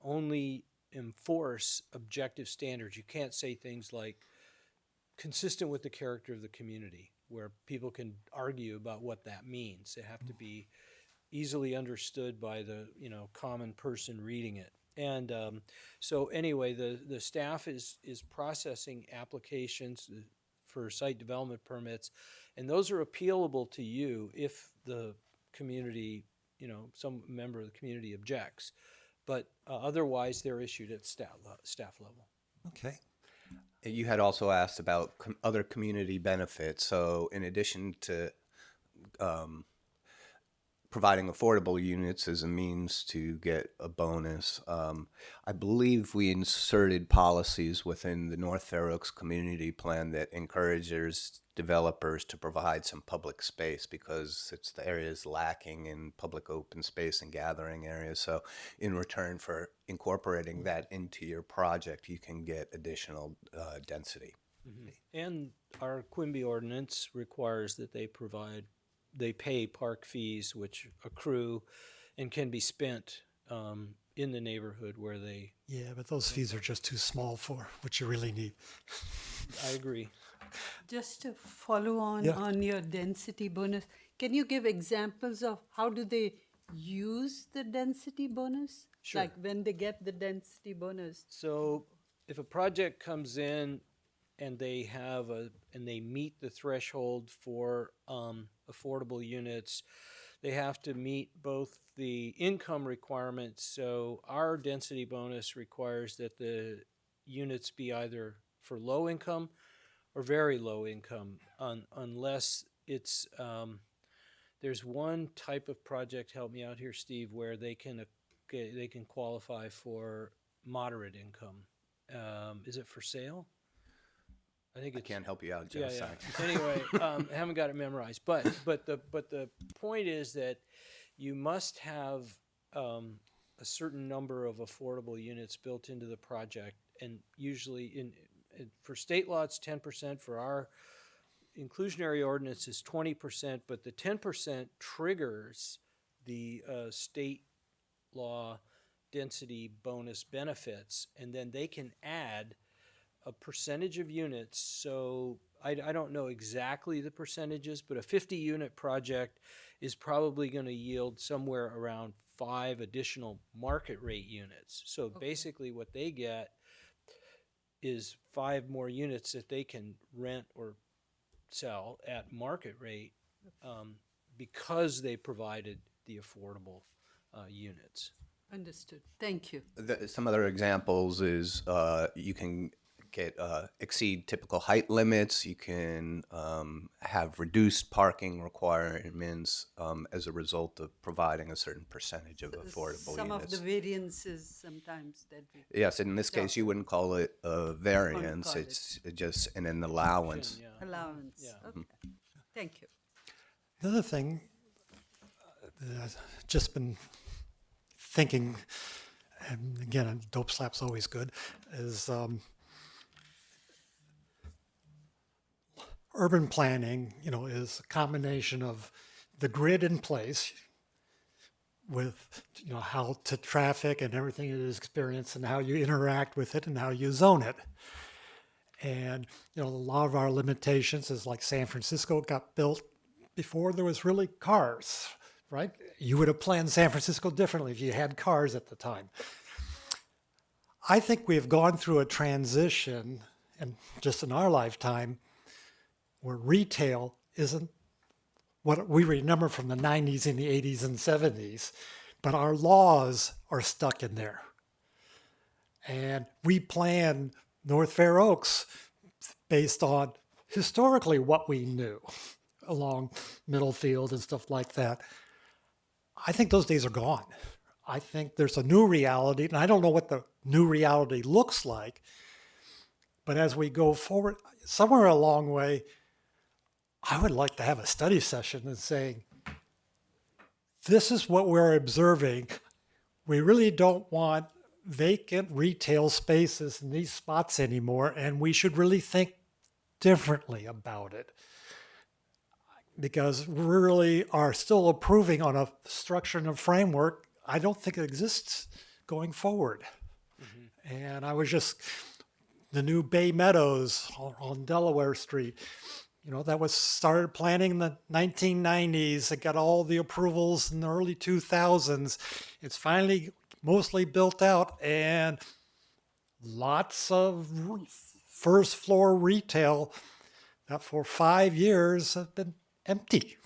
only enforce objective standards. You can't say things like consistent with the character of the community, where people can argue about what that means. They have to be easily understood by the common person reading it. And so anyway, the staff is processing applications for site development permits, and those are appealable to you if the community, some member of the community objects. But otherwise, they're issued at staff level. Okay. You had also asked about other community benefits. So, in addition to providing affordable units as a means to get a bonus, I believe we inserted policies within the North Fair Oaks Community Plan that encourages developers to provide some public space because it's the areas lacking in public open space and gathering areas. So in return for incorporating that into your project, you can get additional density. And our Quimby ordinance requires that they pay park fees, which accrue and can be spent in the neighborhood where they. Yeah, but those fees are just too small for what you really need. I agree. Just to follow on Yeah. on your density bonus, can you give examples of how do they use the density bonus? Sure. Like when they get the density bonus. So if a project comes in and they meet the threshold for affordable units, they have to meet both the income requirements. So our density bonus requires that the units be either for low income or very low income, unless it's there's one type of project. Help me out here, Steve, where they can qualify for moderate income. Is it for sale? I think I it's, can't help you out, Joe. yeah, Sorry. yeah. Anyway, I haven't got it memorized, but the point is that you must have a certain number of affordable units built into the project, and usually for state law it's 10%. For our inclusionary ordinance is 20%, but the 10% triggers the state law density bonus benefits, and then they can add a percentage of units. So I don't know exactly the percentages, but a 50 unit project is probably going to yield somewhere around 5 additional market rate units. So basically what they get is 5 more units that they can rent or sell at market rate because they provided the affordable units. Understood. Thank you. Some other examples is you can get exceed typical height limits. You can have reduced parking requirements as a result of providing a certain percentage of affordable Some units. of the variances sometimes that we. Yes, in this case, you wouldn't call it a variance. call it. It's just an allowance. Yeah. Allowance. Yeah. Okay. Thank you. The other thing that I've just been thinking, and again, a dope slap's always good, is urban planning, is a combination of the grid in place with, how to traffic and everything it is experienced and how you interact with it and how you zone it. And, a lot of our limitations is like San Francisco got built before there was really cars, right? You would have planned San Francisco differently if you had cars at the time. I think we have gone through a transition, and just in our lifetime, where retail isn't what we remember from the 90s and the 80s and 70s, but our laws are stuck in there. And we plan North Fair Oaks based on historically what we knew along Middlefield and stuff like that. I think those days are gone. I think there's a new reality, and I don't know what the new reality looks like, but as we go forward, somewhere along the way, I would like to have a study session and saying, this is what we're observing. We really don't want vacant retail spaces in these spots anymore, and we should really think differently about it. Because we really are still approving on a structure and a framework I don't think it exists going forward. Mm-hmm. And I was just, the new Bay Meadows on Delaware Street, that was started planning in the 1990s. It got all the approvals in the early 2000s. It's finally mostly built out, and lots of first floor retail that for 5 years have been empty.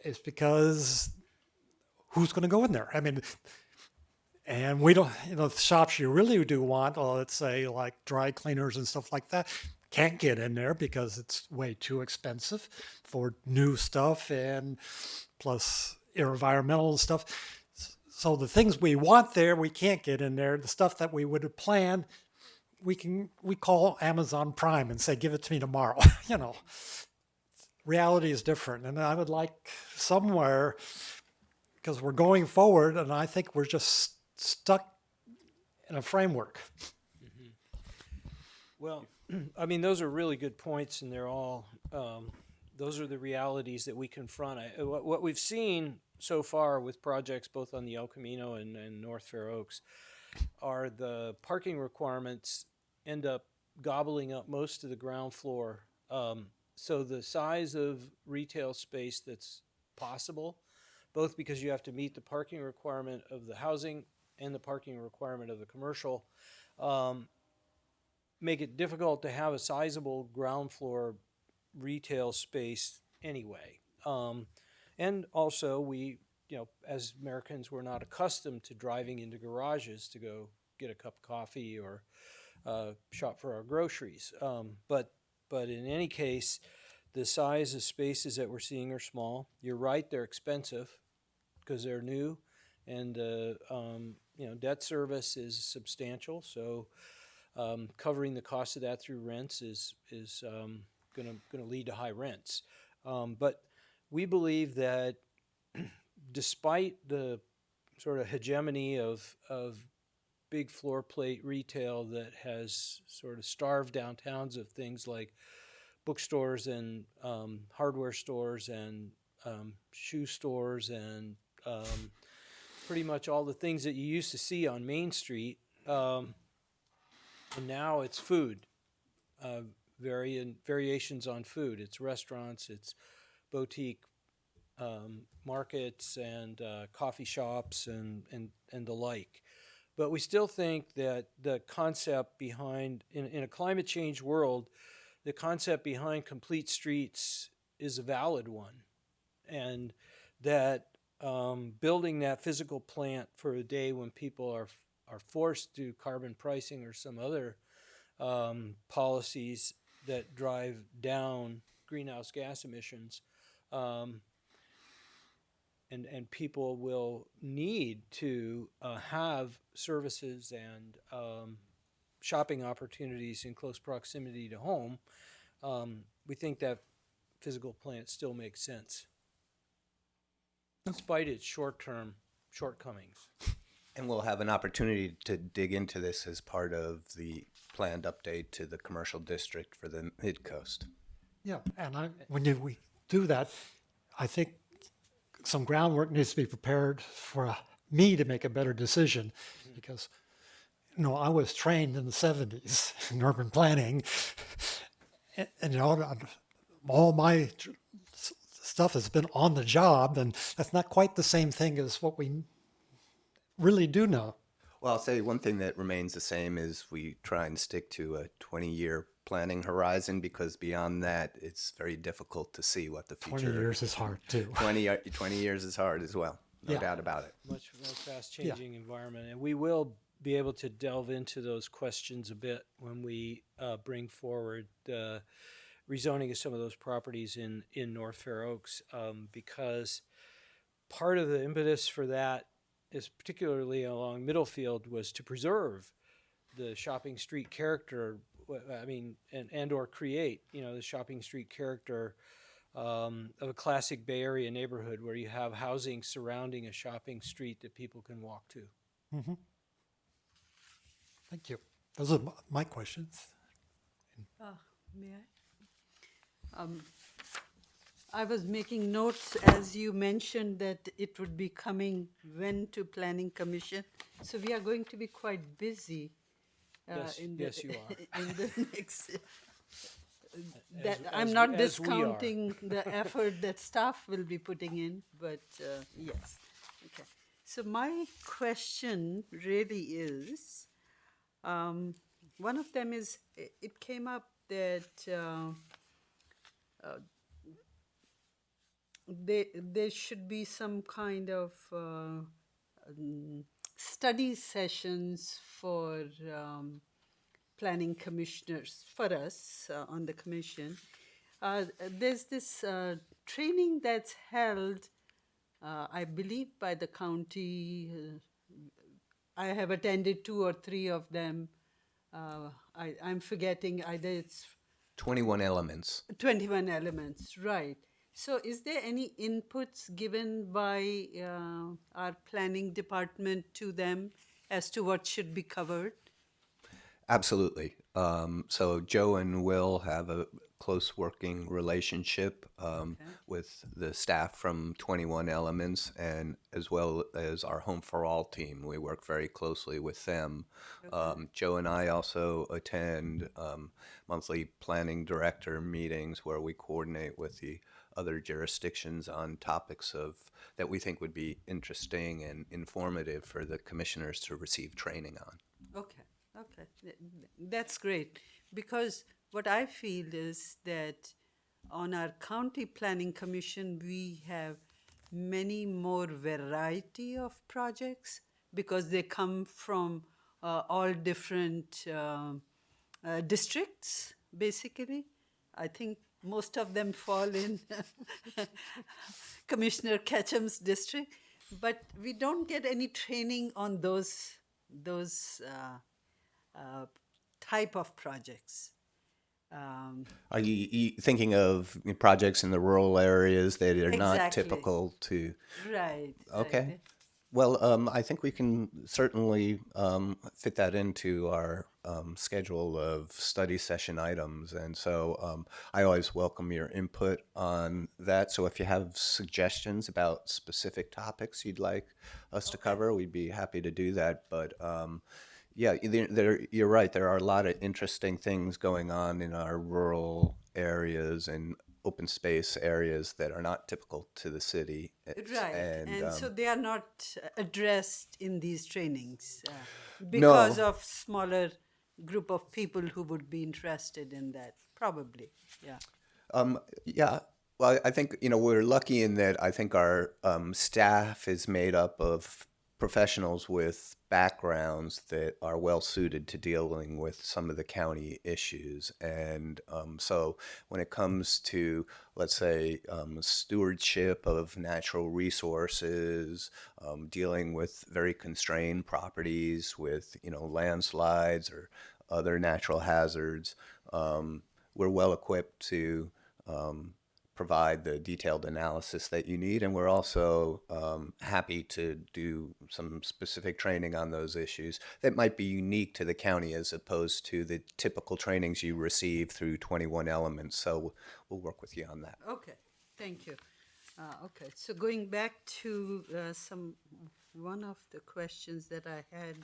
It's because who's going to go in there? I mean, And we don't, the shops you really do want, let's say like dry cleaners and stuff like that, can't get in there because it's way too expensive for new stuff and plus environmental stuff. So the things we want there, we can't get in there. The stuff that we would have planned, we call Amazon Prime and say, give it to me tomorrow. Reality is different. And I would like somewhere, because we're going forward, and I think we're just stuck in a framework. Well, I mean, those are really good points, and they're all, those are the realities that we confront. What we've seen so far with projects both on the El Camino and North Fair Oaks are the parking requirements end up gobbling up most of the ground floor. So the size of retail space that's possible, both because you have to meet the parking requirement of the housing and the parking requirement of the commercial, make it difficult to have a sizable ground floor retail space anyway. And also we, as Americans, we're not accustomed to driving into garages to go get a cup of coffee or shop for our groceries. But in any case, the size of spaces that we're seeing are small. You're right, they're expensive because they're new, and debt service is substantial. So covering the cost of that through rents is going to lead to high rents. But we believe that despite the sort of hegemony of big floor plate retail that has sort of starved downtowns of things like bookstores and hardware stores and shoe stores and pretty much all the things that you used to see on Main Street. And now it's food, variations on food. It's restaurants, it's boutique markets and coffee shops and the like. But we still think that the concept behind, in a climate change world, the concept behind complete streets is a valid one. And that building that physical plant for a day when people are forced to carbon pricing or some other policies that drive down greenhouse gas emissions, and people will need to have services and shopping opportunities in close proximity to home, we think that physical plant still makes sense, despite its short-term shortcomings. And we'll have an opportunity to dig into this as part of the planned update to the commercial district for the Mid-Coast. Yeah, and when we do that, I think some groundwork needs to be prepared for me to make a better decision, because I was trained in the 70s in urban planning, and all my stuff has been on the job, and that's not quite the same thing as what we really do know. Well, I'll say one thing that remains the same is we try and stick to a 20-year planning horizon, because beyond that, it's very difficult to see what the future... 20 years is hard, too. 20 years is hard as well, no doubt about it. Much more fast-changing environment. And we will be able to delve into those questions a bit when we bring forward rezoning of some of those properties in North Fair Oaks, because part of the impetus for that is, particularly along Middlefield, was to preserve the shopping street character, and or create, the shopping street character of a classic Bay Area neighborhood where you have housing surrounding a shopping street that people can walk to. Mm-hmm. Thank you. Those are my questions. May I? I was making notes as you mentioned that it would be coming when to Planning Commission. So we are going to be quite busy yes, you are. in the next. I'm not as discounting the effort that staff will be putting in, but yes. Okay. So my question really is, one of them is, it came up that there should be some kind of study sessions for planning commissioners, for us on the commission. There's this training that's held, I believe, by the county. I have attended 2 or 3 of them. I'm forgetting, either it's 21 elements. 21 elements, right. So is there any inputs given by our planning department to them as to what should be covered? Absolutely. So Joe and Will have a close working relationship with the staff from 21 Elements, and as well as our Home for All team. We work very closely with them. Joe and I also attend monthly planning director meetings where we coordinate with the other jurisdictions on topics that we think would be interesting and informative for the commissioners to receive training on. Okay, okay. That's great. Because what I feel is that on our county planning commission, we have many more variety of projects because they come from all different districts, basically. I think most of them fall in Commissioner Ketchum's district, but we don't get any training on those type of projects. Are you thinking of projects in the rural areas that are not Exactly. typical to? Right. Okay. Right. Well, I think we can certainly fit that into our schedule of study session items. And so I always welcome your input on that. So if you have suggestions about specific topics you'd like us to cover, we'd be happy to do that. But yeah, you're right. There are a lot of interesting things going on in our rural areas and open space areas that are not typical to the city. Right. And so they are not addressed in these trainings No. because of smaller group of people who would be interested in that, probably. Yeah. Yeah. Well, I think, we're lucky in that I think our staff is made up of professionals with backgrounds that are well suited to dealing with some of the county issues. And so when it comes to, let's say, stewardship of natural resources, dealing with very constrained properties with, landslides or other natural hazards, we're well equipped to provide the detailed analysis that you need, and we're also happy to do some specific training on those issues that might be unique to the county as opposed to the typical trainings you receive through 21 Elements. So we'll work with you on that. Okay. Thank you. Okay. So going back to one of the questions that I had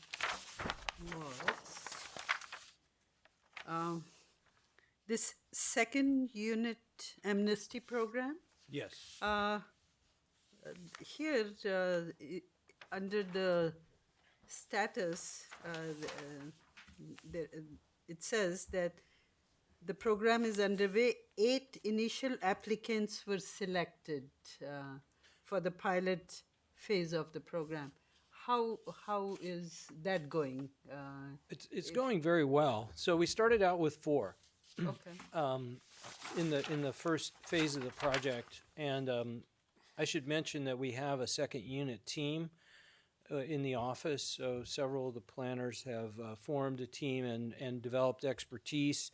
was this second unit amnesty program. Yes. Here, under the status, it says that the program is underway. 8 initial applicants were selected for the pilot phase of the program. How is that going? It's going very well. So we started out with 4. Okay. In the first phase of the project, and I should mention that we have a second unit team in the office. So several of the planners have formed a team and developed expertise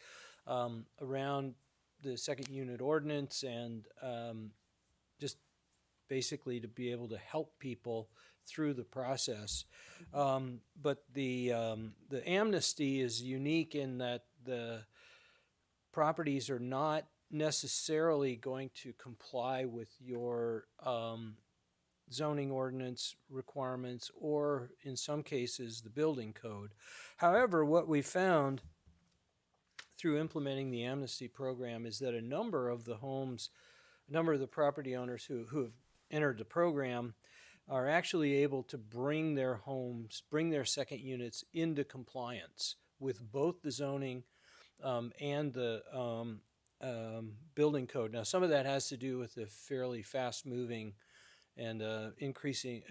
around the second unit ordinance and just basically to be able to help people through the process. But the amnesty is unique in that the properties are not necessarily going to comply with your zoning ordinance requirements or in some cases the building code. However, what we found through implementing the amnesty program is that a number of the property owners who have entered the program are actually able to bring their second units into compliance with both the zoning and the building code. Now, some of that has to do with the fairly fast-moving and increasing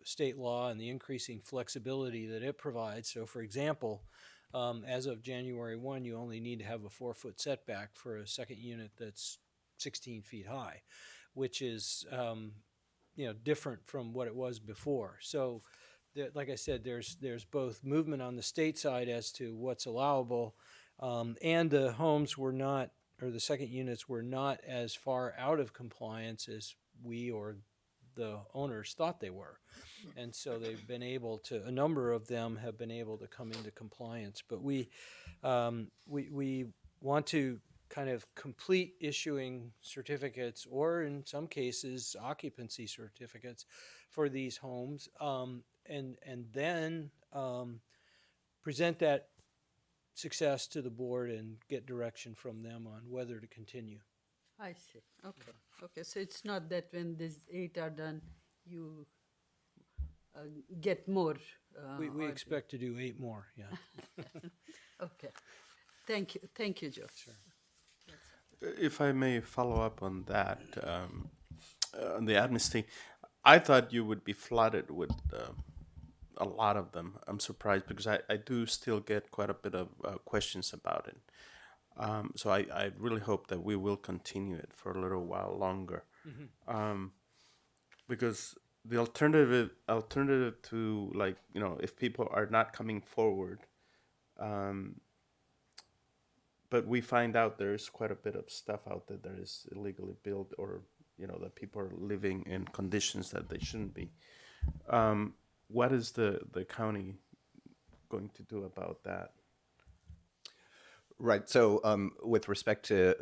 state law and the increasing flexibility that it provides. So, for example, as of January 1, you only need to have a 4-foot setback for a second unit that's 16 feet high, which is different from what it was before. So, like I said, there's both movement on the state side as to what's allowable, and the homes were not, or the second units were not as far out of compliance as we or the owners thought they were. And so they've been able to, a number of them have been able to come into compliance. But we want to kind of complete issuing certificates, or in some cases, occupancy certificates for these homes, and then present that success to the board and get direction from them on whether to continue. I see. Okay. Okay. So it's not that when these 8 are done, you get more. We or- expect to do 8 more, yeah. Okay. Thank you. Thank you, Joe. Sure. If I may follow up on that, on the amnesty, I thought you would be flooded with a lot of them. I'm surprised because I do still get quite a bit of questions about it. So I really hope that we will continue it for a little while longer. Because the alternative to, like, if people are not coming forward, but we find out there's quite a bit of stuff out there that is illegally built, or that people are living in conditions that they shouldn't be. What is the county going to do about that? Right. So with respect to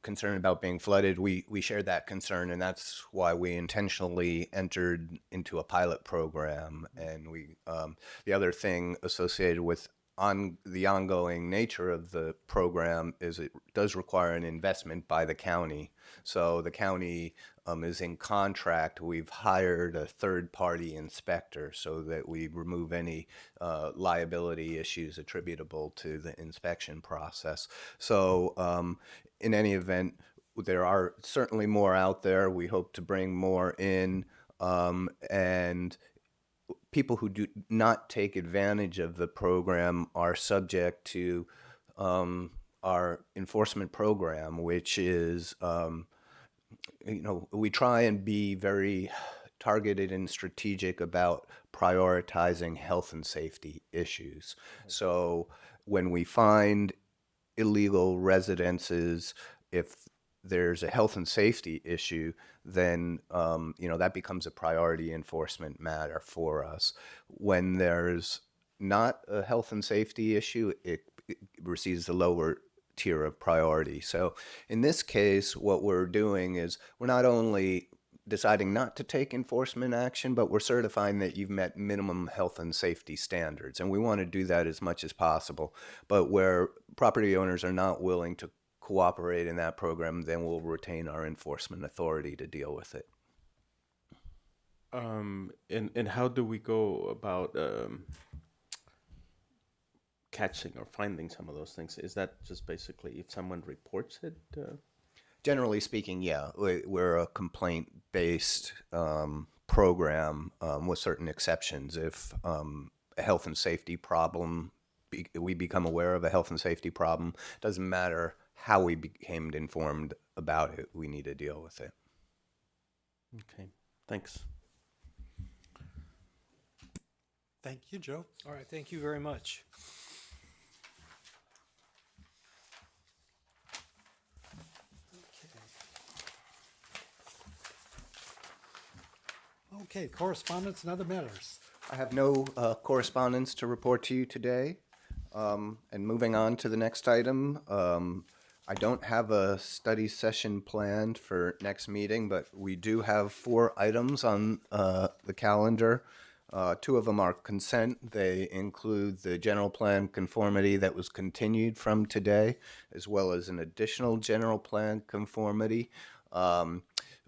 concern about being flooded, we share that concern, and that's why we intentionally entered into a pilot program. And the other thing associated with the ongoing nature of the program is it does require an investment by the county. So the county is in contract. We've hired a third-party inspector so that we remove any liability issues attributable to the inspection process. So in any event, there are certainly more out there. We hope to bring more in, and people who do not take advantage of the program are subject to our enforcement program, which is, we try and be very targeted and strategic about prioritizing health and safety issues. So when we find illegal residences, if there's a health and safety issue, then that becomes a priority enforcement matter for us. When there's not a health and safety issue, it receives the lower tier of priority. So in this case, what we're doing is we're not only deciding not to take enforcement action, but we're certifying that you've met minimum health and safety standards. And we want to do that as much as possible. But where property owners are not willing to cooperate in that program, then we'll retain our enforcement authority to deal with it. And how do we go about catching or finding some of those things? Is that just basically if someone reports it? Generally speaking, yeah. We're a complaint-based program with certain exceptions. If a health and safety problem, we become aware of a health and safety problem, doesn't matter how we became informed about it, we need to deal with it. Okay, thanks. Thank you, Joe. All right, thank you very much. Okay, correspondence and other matters. I have no correspondence to report to you today. And moving on to the next item, I don't have a study session planned for next meeting, but we do have 4 items on the calendar. 2 of them are consent. They include the general plan conformity that was continued from today, as well as an additional general plan conformity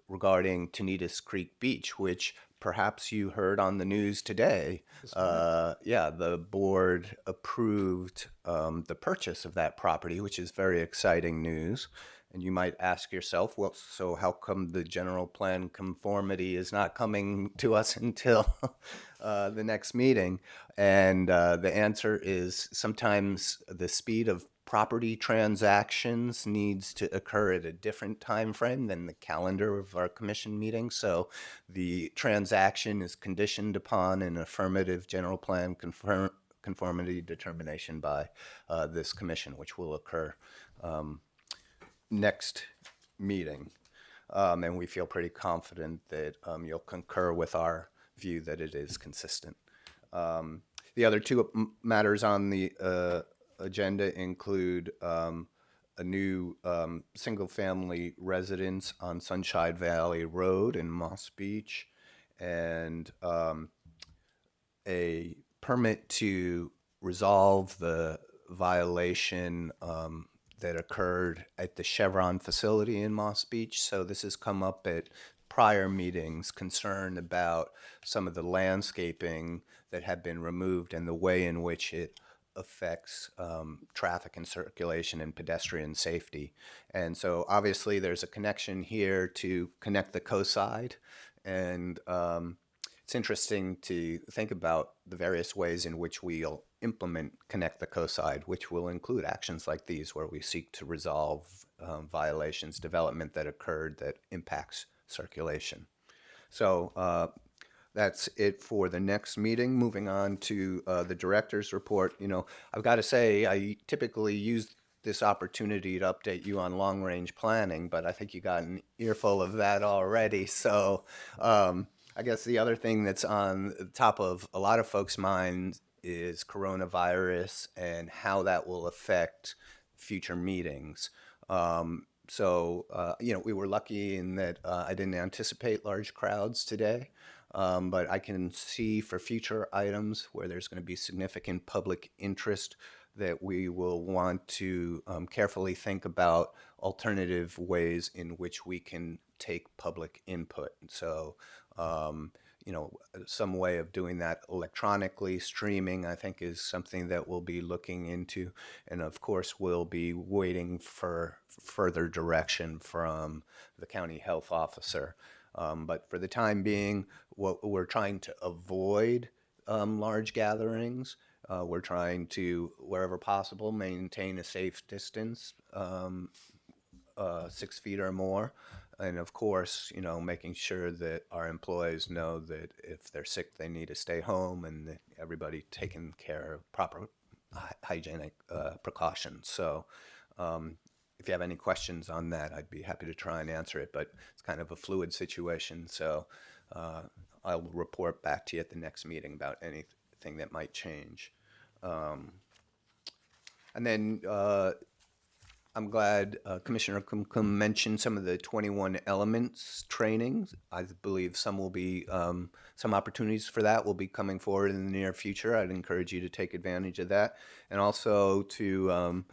regarding Tenitas Creek Beach, which perhaps you heard on the news today. The board approved the purchase of that property, which is very exciting news. And you might ask yourself, well, so how come the general plan conformity is not coming to us until the next meeting? And the answer is sometimes the speed of property transactions needs to occur at a different time frame than the calendar of our commission meeting. So the transaction is conditioned upon an affirmative general plan conformity determination by this commission, which will occur next meeting. And we feel pretty confident that you'll concur with our view that it is consistent. The other two matters on the agenda include a new single-family residence on Sunshine Valley Road in Moss Beach, and a permit to resolve the violation that occurred at the Chevron facility in Moss Beach. So this has come up at prior meetings, concern about some of the landscaping that had been removed and the way in which it affects traffic and circulation and pedestrian safety. And so obviously there's a connection here to connect the coast-side, and it's interesting to think about the various ways in which we'll implement Connect the Coast-Side, which will include actions like these where we seek to resolve violations, development that occurred that impacts circulation. So that's it for the next meeting. Moving on to the director's report. You know, I've got to say, I typically use this opportunity to update you on long-range planning, but I think you got an earful of that already. So I guess the other thing that's on the top of a lot of folks' minds is coronavirus and how that will affect future meetings. You know, we were lucky in that I didn't anticipate large crowds today, but I can see for future items where there's going to be significant public interest that we will want to carefully think about alternative ways in which we can take public input. So, you know, some way of doing that electronically, streaming, I think is something that we'll be looking into. And of course, we'll be waiting for further direction from the county health officer. But for the time being, what we're trying to avoid large gatherings. We're trying to, wherever possible, maintain a safe distance, 6 feet or more. And of course, you know, making sure that our employees know that if they're sick, they need to stay home, and that everybody taking care of proper hygienic precautions. So if you have any questions on that, I'd be happy to try and answer it, but it's kind of a fluid situation. So I'll report back to you at the next meeting about anything that might change. And then I'm glad Commissioner Kumkum mentioned some of the 21 elements trainings. I believe some will be, some opportunities for that will be coming forward in the near future. I'd encourage you to take advantage of that. And also to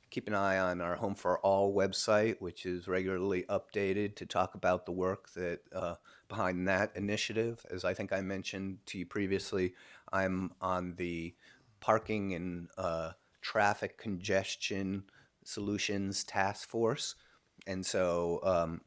keep an eye on our Home for All website, which is regularly updated to talk about the work that behind that initiative. As I think I mentioned to you previously, I'm on the parking and traffic congestion solutions task force. And so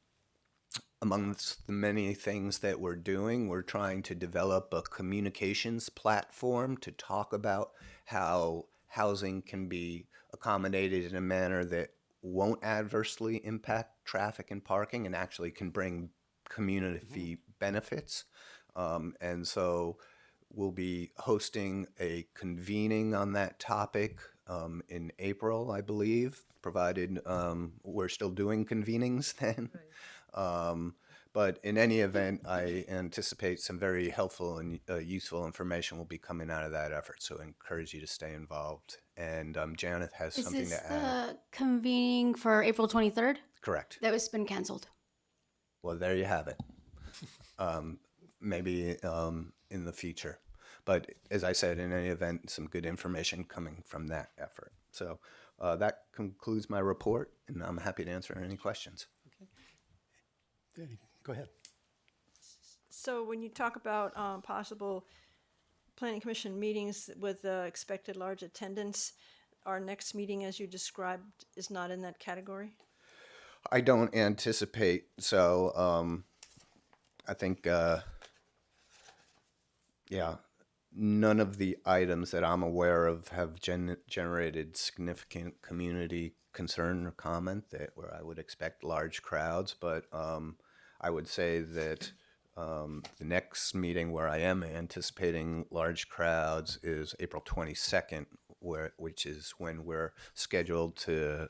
amongst the many things that we're doing, we're trying to develop a communications platform to talk about how housing can be accommodated in a manner that won't adversely impact traffic and parking and actually can bring community benefits. And so we'll be hosting a convening on that topic in April, I believe, provided we're still doing convenings then. Right. But in any event, I anticipate some very helpful and useful information will be coming out of that effort. So I encourage you to stay involved. And Janet has something to add. Is this the convening for April 23rd? Correct. That was been canceled. Well, there you have it. Maybe in the future. But as I said, in any event, some good information coming from that effort. So that concludes my report, and I'm happy to answer any questions. Danny, go ahead. So when you talk about possible planning commission meetings with expected large attendance, our next meeting, as you described, is not in that category? I don't anticipate so. I think, yeah, none of the items that I'm aware of have generated significant community concern or comment that where I would expect large crowds. But I would say that the next meeting where I am anticipating large crowds is April 22nd, which is when we're scheduled to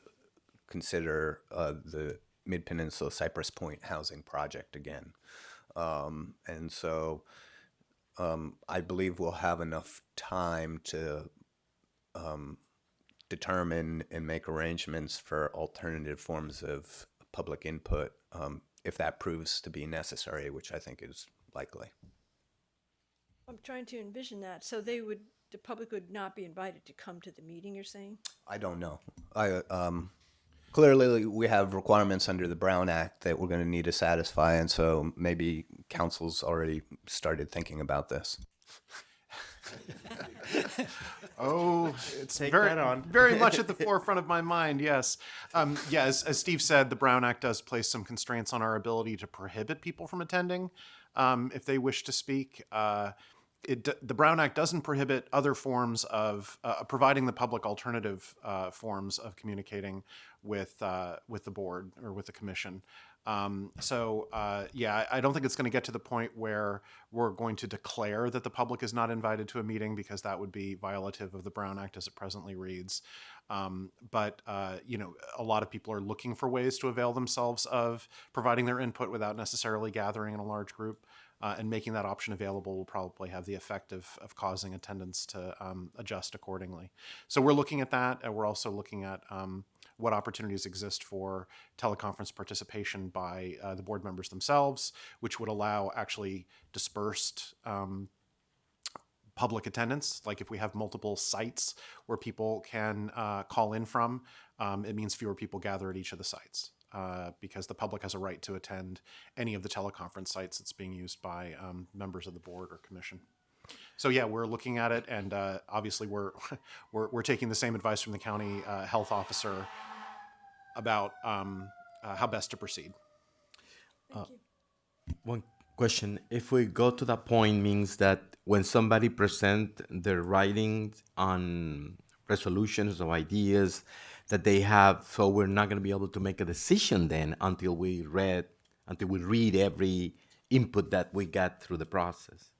consider the Mid-Peninsula Cypress Point housing project again. And so I believe we'll have enough time to determine and make arrangements for alternative forms of public input if that proves to be necessary, which I think is likely. I'm trying to envision that. So the public would not be invited to come to the meeting, you're saying? I don't know. Clearly, we have requirements under the Brown Act that we're going to need to satisfy, and so maybe council's already started thinking about this. Oh, it's Take very, that on. very much at the forefront of my mind. Yes, yeah. As Steve said, the Brown Act does place some constraints on our ability to prohibit people from attending if they wish to speak. The Brown Act doesn't prohibit other forms of providing the public alternative forms of communicating with the board or with the commission. Yeah, I don't think it's going to get to the point where we're going to declare that the public is not invited to a meeting, because that would be violative of the Brown Act as it presently reads. But a lot of people are looking for ways to avail themselves of providing their input without necessarily gathering in a large group. And making that option available will probably have the effect of causing attendance to adjust accordingly. So we're looking at that, and we're also looking at what opportunities exist for teleconference participation by the board members themselves, which would allow actually dispersed public attendance. Like if we have multiple sites where people can call in from, it means fewer people gather at each of the sites. Because the public has a right to attend any of the teleconference sites that's being used by members of the board or commission. So yeah, we're looking at it, and obviously we're taking the same advice from the county health officer about how best to proceed. Thank you. One question: if we go to that point, means that when somebody present their writings on resolutions or ideas that they have, so we're not going to be able to make a decision then until we read every input that we got through the process.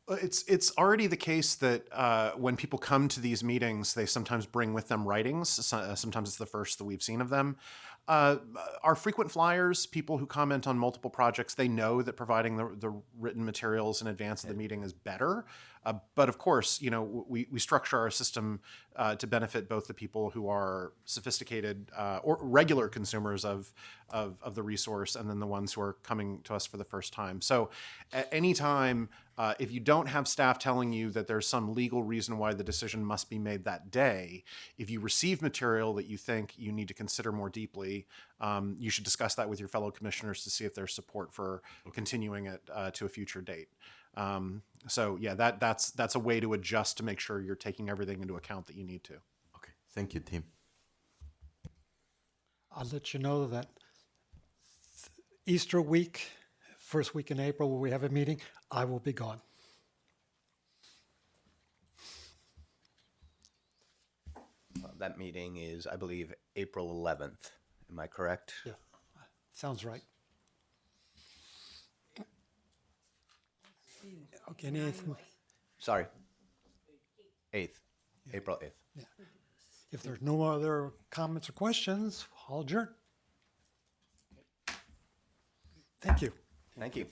It's already the case that when people come to these meetings, they sometimes bring with them writings. Sometimes it's the first that we've seen of them. Our frequent flyers, people who comment on multiple projects, they know that providing the written materials in advance of the meeting is better. But of course, we structure our system to benefit both the people who are sophisticated or regular consumers of the resource, and then the ones who are coming to us for the first time. So at any time, if you don't have staff telling you that there's some legal reason why the decision must be made that day, if you receive material that you think you need to consider more deeply, you should discuss that with your fellow commissioners to see if there's support for continuing it to a future date. So yeah, that's a way to adjust to make sure you're taking everything into account that you need to. Okay, thank you, Tim. I'll let you know that Easter week, first week in April, where we have a meeting, I will be gone. That meeting is, I believe, April 11th. Am I correct? Yeah, sounds right. Okay, anything? Sorry. 8th. April 8th. Yeah. If there's no other comments or questions, I'll adjourn. Thank you. Thank you.